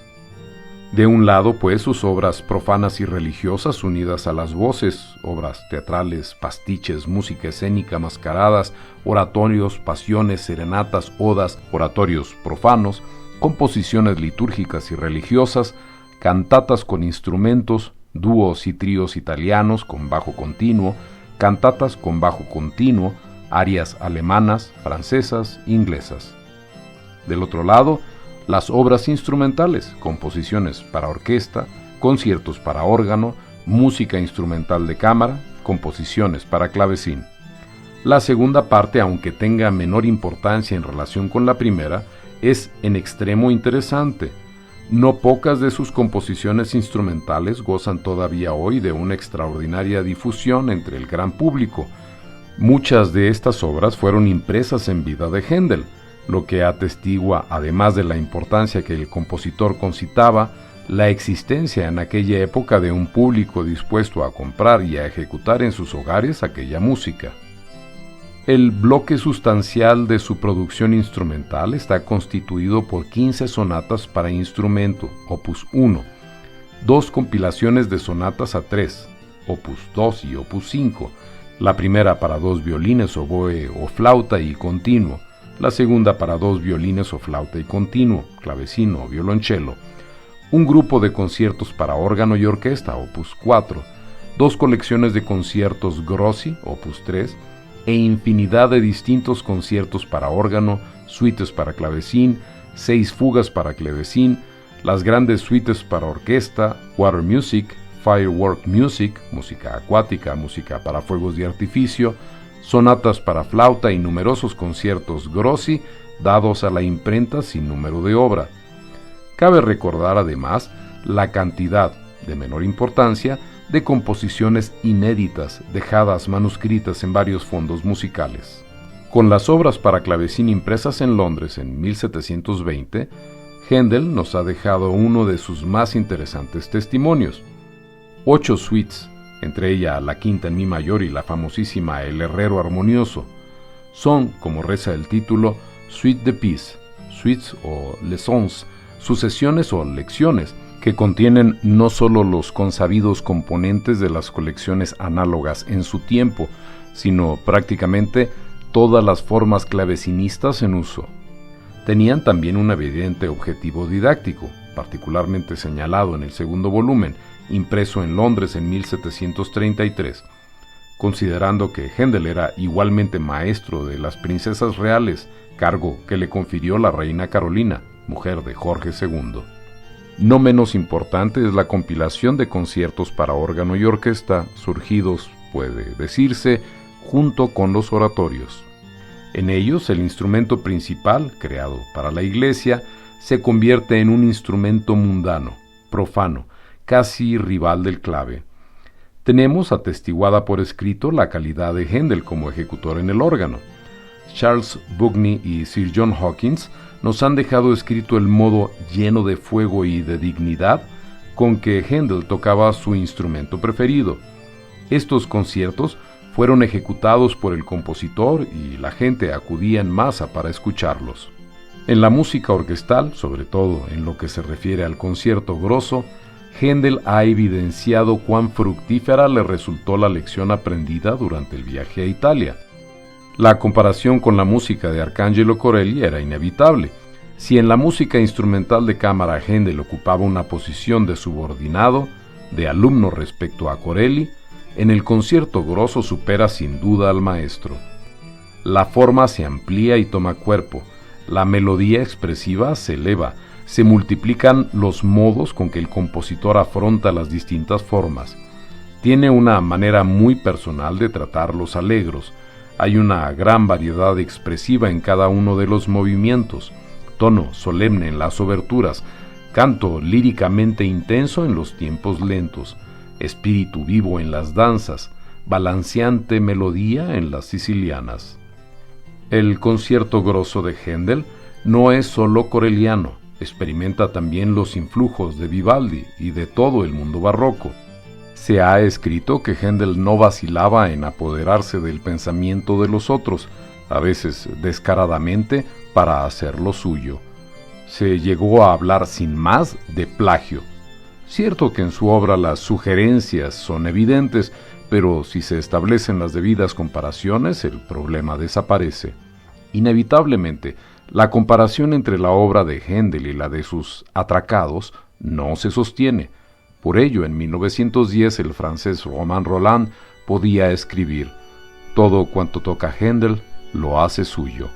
De un lado, pues, sus obras profanas y religiosas unidas a las voces, obras teatrales, pastiches, música escénica, mascaradas, oratorios, pasiones, serenatas, odas, oratorios profanos, composiciones litúrgicas y religiosas, cantatas con instrumentos, dúos y tríos italianos con bajo continuo, cantatas con bajo continuo, arias alemanas, francesas, inglesas. Del otro lado, las obras instrumentales, composiciones para orquesta, conciertos para órgano, música instrumental de cámara, composiciones para clavecín. La segunda parte, aunque tenga menor importancia en relación con la primera, es en extremo interesante. No pocas de sus composiciones instrumentales gozan todavía hoy de una extraordinaria difusión entre el gran público. Muchas de estas obras fueron impresas en vida de Händel, lo que atestigua, además de la importancia que el compositor concitaba, la existencia en aquella época de un público dispuesto a comprar y a ejecutar en sus hogares aquella música. El bloque sustancial de su producción instrumental está constituido por 15 sonatas para instrumento, opus 1, 2 compilaciones de sonatas a 3, opus 2 y opus 5, la primera para 2 violines, oboe o flauta y continuo, la segunda para 2 violines o flauta y continuo, clavecino o violonchelo, un grupo de conciertos para órgano y orquesta, opus 4, 2 colecciones de conciertos grossi, opus 3, e infinidad de distintos conciertos para órgano, suites para clavecín, 6 fugas para clavecín, las grandes suites para orquesta, water music, firework music, música acuática, música para fuegos de artificio, sonatas para flauta y numerosos conciertos grossi dados a la imprenta sin número de obra. Cabe recordar además la cantidad, de menor importancia, de composiciones inéditas dejadas manuscritas en varios fondos musicales. Con las obras para clavecín impresas en Londres en 1720, Händel nos ha dejado uno de sus más interesantes testimonios. 8 suites entre ella la quinta en mi mayor y la famosísima El Herrero Armonioso. Son, como reza el título, Suite de Pièces, suites o leçons, sucesiones o lecciones, que contienen no solo los consabidos componentes de las colecciones análogas en su tiempo, sino prácticamente todas las formas clavecinistas en uso. Tenían también un evidente objetivo didáctico, particularmente señalado en el segundo volumen, impreso en Londres en 1733, considerando que Händel era igualmente maestro de las princesas reales, cargo que le confirió la reina Carolina, mujer de Jorge II. No menos importante es la compilación de conciertos para órgano y orquesta, surgidos, puede decirse, junto con los oratorios. En ellos, el instrumento principal, creado para la iglesia, se convierte en un instrumento mundano, profano, casi rival del clave. Tenemos atestiguada por escrito la calidad de Händel como ejecutor en el órgano. Charles Bugny y Sir John Hawkins nos han dejado escrito el modo lleno de fuego y de dignidad con que Händel tocaba su instrumento preferido. Estos conciertos fueron ejecutados por el compositor y la gente acudía en masa para escucharlos. En la música orquestal, sobre todo en lo que se refiere al concierto grosso, Händel ha evidenciado cuán fructífera le resultó la lección aprendida durante el viaje a Italia. La comparación con la música de Arcangelo Corelli era inevitable. Si en la música instrumental de cámara Händel ocupaba una posición de subordinado, de alumno respecto a Corelli, en el concierto grosso supera sin duda al maestro. La forma se amplía y toma cuerpo, la melodía expresiva se eleva, se multiplican los modos con que el compositor afronta las distintas formas. Tiene una manera muy personal de tratar los alegros. Hay una gran variedad expresiva en cada uno de los movimientos, tono solemne en las oberturas, canto líricamente intenso en los tiempos lentos, espíritu vivo en las danzas, balanceante melodía en las sicilianas. El concierto grosso de Händel no es solo coreliano, experimenta también los influjos de Vivaldi y de todo el mundo barroco. Se ha escrito que Händel no vacilaba en apoderarse del pensamiento de los otros, a veces descaradamente, para hacerlo suyo. Se llegó a hablar sin más de plagio. Cierto que en su obra las sugerencias son evidentes, pero si se establecen las debidas comparaciones, el problema desaparece. Inevitablemente, la comparación entre la obra de Händel y la de sus atracados no se sostiene. Por ello, en 1910 el francés Romain Rolland podía escribir: «Todo cuanto toca Händel lo hace suyo».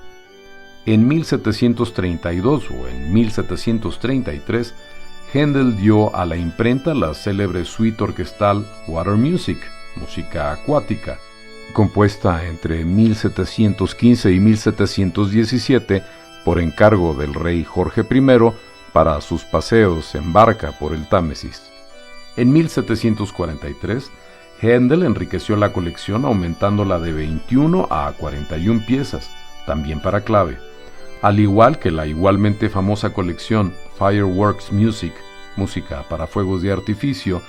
En 1732 o en 1733, Händel dio a la imprenta la célebre suite orquestal Water Music, música acuática, compuesta entre 1715 y 1717 por encargo del rey Jorge I para sus paseos en barca por el Támesis. En 1743, Händel enriqueció la colección aumentándola de 21 a 41 piezas, también para clave, al igual que la igualmente famosa colección Fireworks Music, música para fuegos de artificio,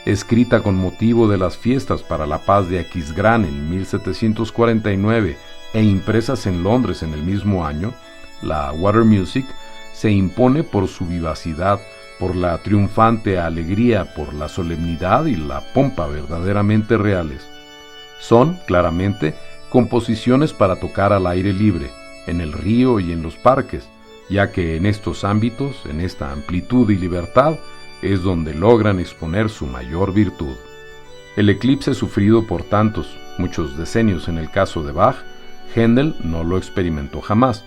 escrita con motivo de las fiestas para la paz de Aquisgrán en 1749 e impresas en Londres en el mismo año. La Water Music se impone por su vivacidad, por la triunfante alegría, por la solemnidad y la pompa verdaderamente reales. Son, claramente, composiciones para tocar al aire libre, en el río y en los parques, ya que en estos ámbitos, en esta amplitud y libertad, es donde logran exponer su mayor virtud. El eclipse sufrido por tantos, muchos decenios en el caso de Bach, Händel no lo experimentó jamás.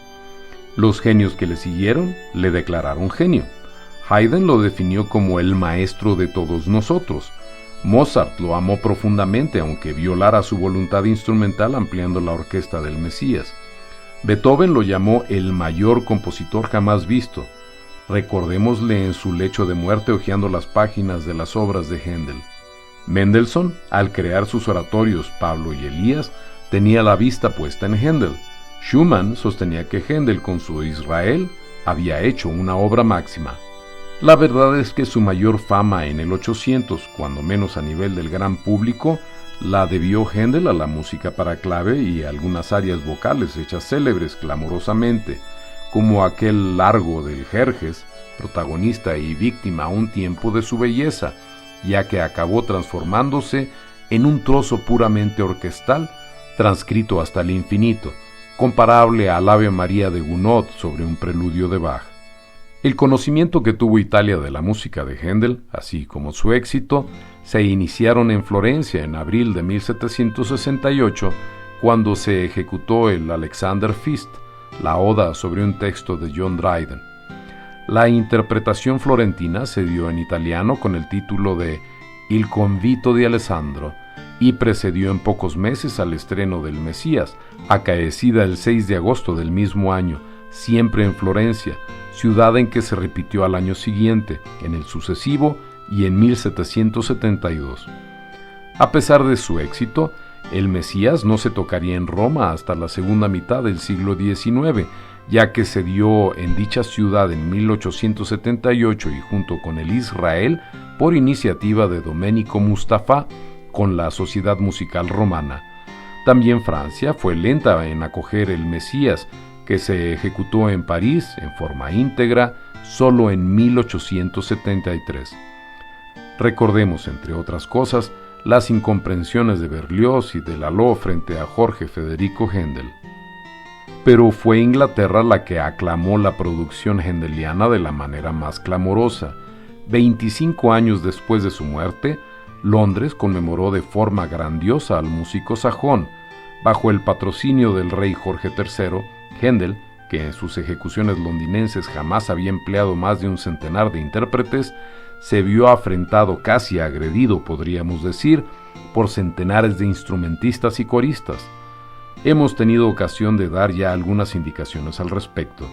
Los genios que le siguieron le declararon genio. Haydn lo definió como el maestro de todos nosotros. Mozart lo amó profundamente, aunque violara su voluntad instrumental ampliando la orquesta del Mesías. Beethoven lo llamó el mayor compositor jamás visto. Recordémosle en su lecho de muerte hojeando las páginas de las obras de Händel. Mendelssohn, al crear sus oratorios Pablo y Elías, tenía la vista puesta en Händel. Schumann sostenía que Händel con su Israel había hecho una obra máxima. La verdad es que su mayor fama en el 800, cuando menos a nivel del gran público, la debió Händel a la música para clave y a algunas arias vocales hechas célebres clamorosamente, como aquel largo del Jerjes, protagonista y víctima a un tiempo de su belleza, ya que acabó transformándose en un trozo puramente orquestal, transcrito hasta el infinito, comparable al Ave María de Gounod sobre un preludio de Bach. El conocimiento que tuvo Italia de la música de Händel, así como su éxito, se iniciaron en Florencia en abril de 1768, cuando se ejecutó el Alexanderfest, la oda sobre un texto de John Dryden. La interpretación florentina se dio en italiano con el título de Il convito di Alessandro y precedió en pocos meses al estreno del Mesías, acaecida el 6 de agosto del mismo año, siempre en Florencia, ciudad en que se repitió al año siguiente, en el sucesivo y en 1772. A pesar de su éxito, el Mesías no se tocaría en Roma hasta la segunda mitad del siglo XIX, ya que se dio en dicha ciudad en 1878 y junto con el Israel por iniciativa de Domenico Mustafà con la Sociedad Musical Romana. También Francia fue lenta en acoger el Mesías, que se ejecutó en París en forma íntegra solo en 1873. Recordemos, entre otras cosas, las incomprensiones de Berlioz y de Lalo frente a Jorge Federico Händel. Pero fue Inglaterra la que aclamó la producción händeliana de la manera más clamorosa. 25 años después de su muerte, Londres conmemoró de forma grandiosa al músico sajón. Bajo el patrocinio del rey Jorge III, Händel, que en sus ejecuciones londinenses jamás había empleado más de un centenar de intérpretes, se vio afrentado, casi agredido, podríamos decir, por centenares de instrumentistas y coristas. Hemos tenido ocasión de dar ya algunas indicaciones al respecto.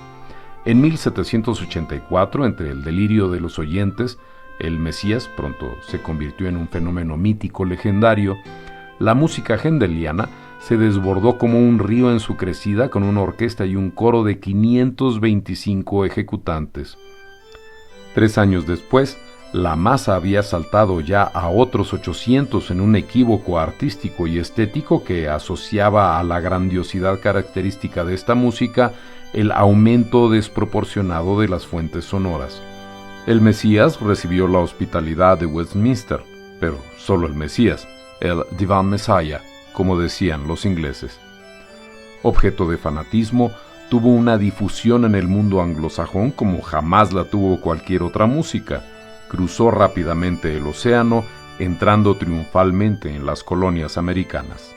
En 1784, entre el delirio de los oyentes, el Mesías pronto se convirtió en un fenómeno mítico legendario. La música händeliana se desbordó como un río en su crecida con una orquesta y un coro de 525 ejecutantes. 3 años después, la masa había saltado ya a otros 800 en un equívoco artístico y estético que asociaba a la grandiosidad característica de esta música el aumento desproporcionado de las fuentes sonoras. El Mesías recibió la hospitalidad de Westminster, pero solo el Mesías, el Divine Messiah, como decían los ingleses. Objeto de fanatismo, tuvo una difusión en el mundo anglosajón como jamás la tuvo cualquier otra música. Cruzó rápidamente el océano, entrando triunfalmente en las colonias americanas.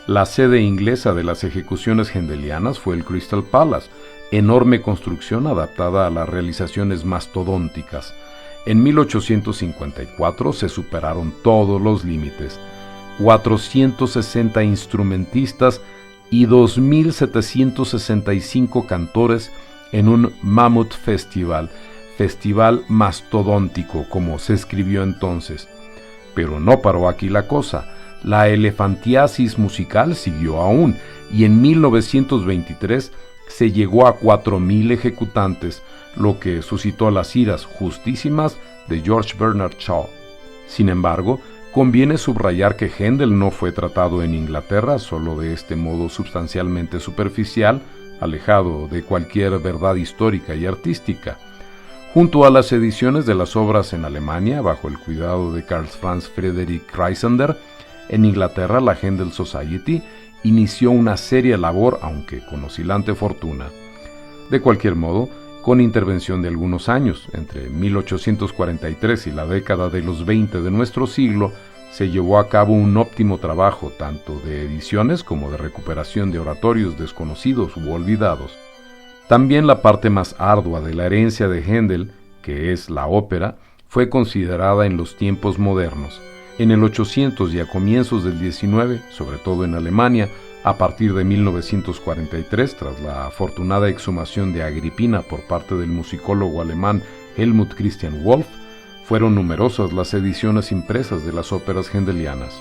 La sede inglesa de las ejecuciones händelianas fue el Crystal Palace, enorme construcción adaptada a las realizaciones mastodónticas. En 1854 se superaron todos los límites. 460 instrumentistas y 2.765 cantores en un Mammoth Festival mastodóntico, como se escribió entonces. Pero no paró aquí la cosa. La elefantiasis musical siguió aún, y en 1923 se llegó a 4.000 ejecutantes, lo que suscitó las iras justísimas de George Bernard Shaw. Sin embargo, conviene subrayar que Händel no fue tratado en Inglaterra solo de este modo sustancialmente superficial, alejado de cualquier verdad histórica y artística. Junto a las ediciones de las obras en Alemania, bajo el cuidado de Carl Franz Friedrich Kreisender, en Inglaterra la Händel Society inició una seria labor, aunque con oscilante fortuna. De cualquier modo, con intervención de algunos años, entre 1843 y la década de los 20 de nuestro siglo, se llevó a cabo un óptimo trabajo tanto de ediciones como de recuperación de oratorios desconocidos u olvidados. También la parte más ardua de la herencia de Händel, que es la ópera, fue considerada en los tiempos modernos. En el 800 y a comienzos del 19, sobre todo en Alemania, a partir de 1943, tras la afortunada exhumación de Agripina por parte del musicólogo alemán Helmut Christian Wolff, fueron numerosas las ediciones impresas de las óperas händelianas.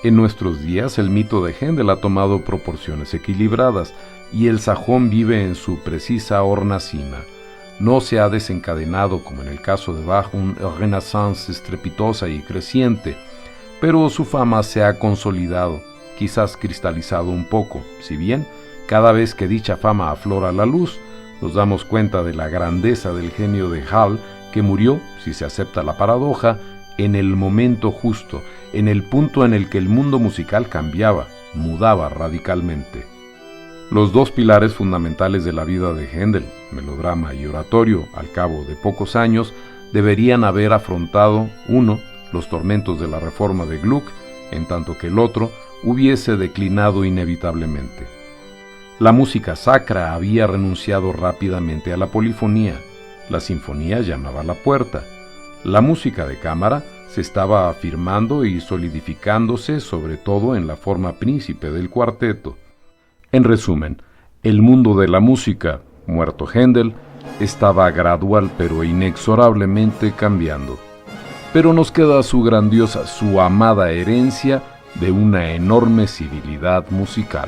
En nuestros días, el mito de Händel ha tomado proporciones equilibradas y el sajón vive en su precisa hornacina. No se ha desencadenado, como en el caso de Bach, una renaissance estrepitosa y creciente, pero su fama se ha consolidado, quizás cristalizado un poco, si bien cada vez que dicha fama aflora a la luz, nos damos cuenta de la grandeza del genio de Halle, que murió, si se acepta la paradoja, en el momento justo, en el punto en el que el mundo musical cambiaba, mudaba radicalmente. Los dos pilares fundamentales de la vida de Händel, melodrama y oratorio, al cabo de pocos años, deberían haber afrontado, uno, los tormentos de la reforma de Gluck, en tanto que el otro hubiese declinado inevitablemente. La música sacra había renunciado rápidamente a la polifonía, la sinfonía llamaba a la puerta, la música de cámara se estaba afirmando y solidificándose sobre todo en la forma príncipe del cuarteto. En resumen, el mundo de la música, muerto Händel, estaba gradual pero inexorablemente cambiando. Pero nos queda su grandiosa, su amada herencia de una enorme civilidad musical.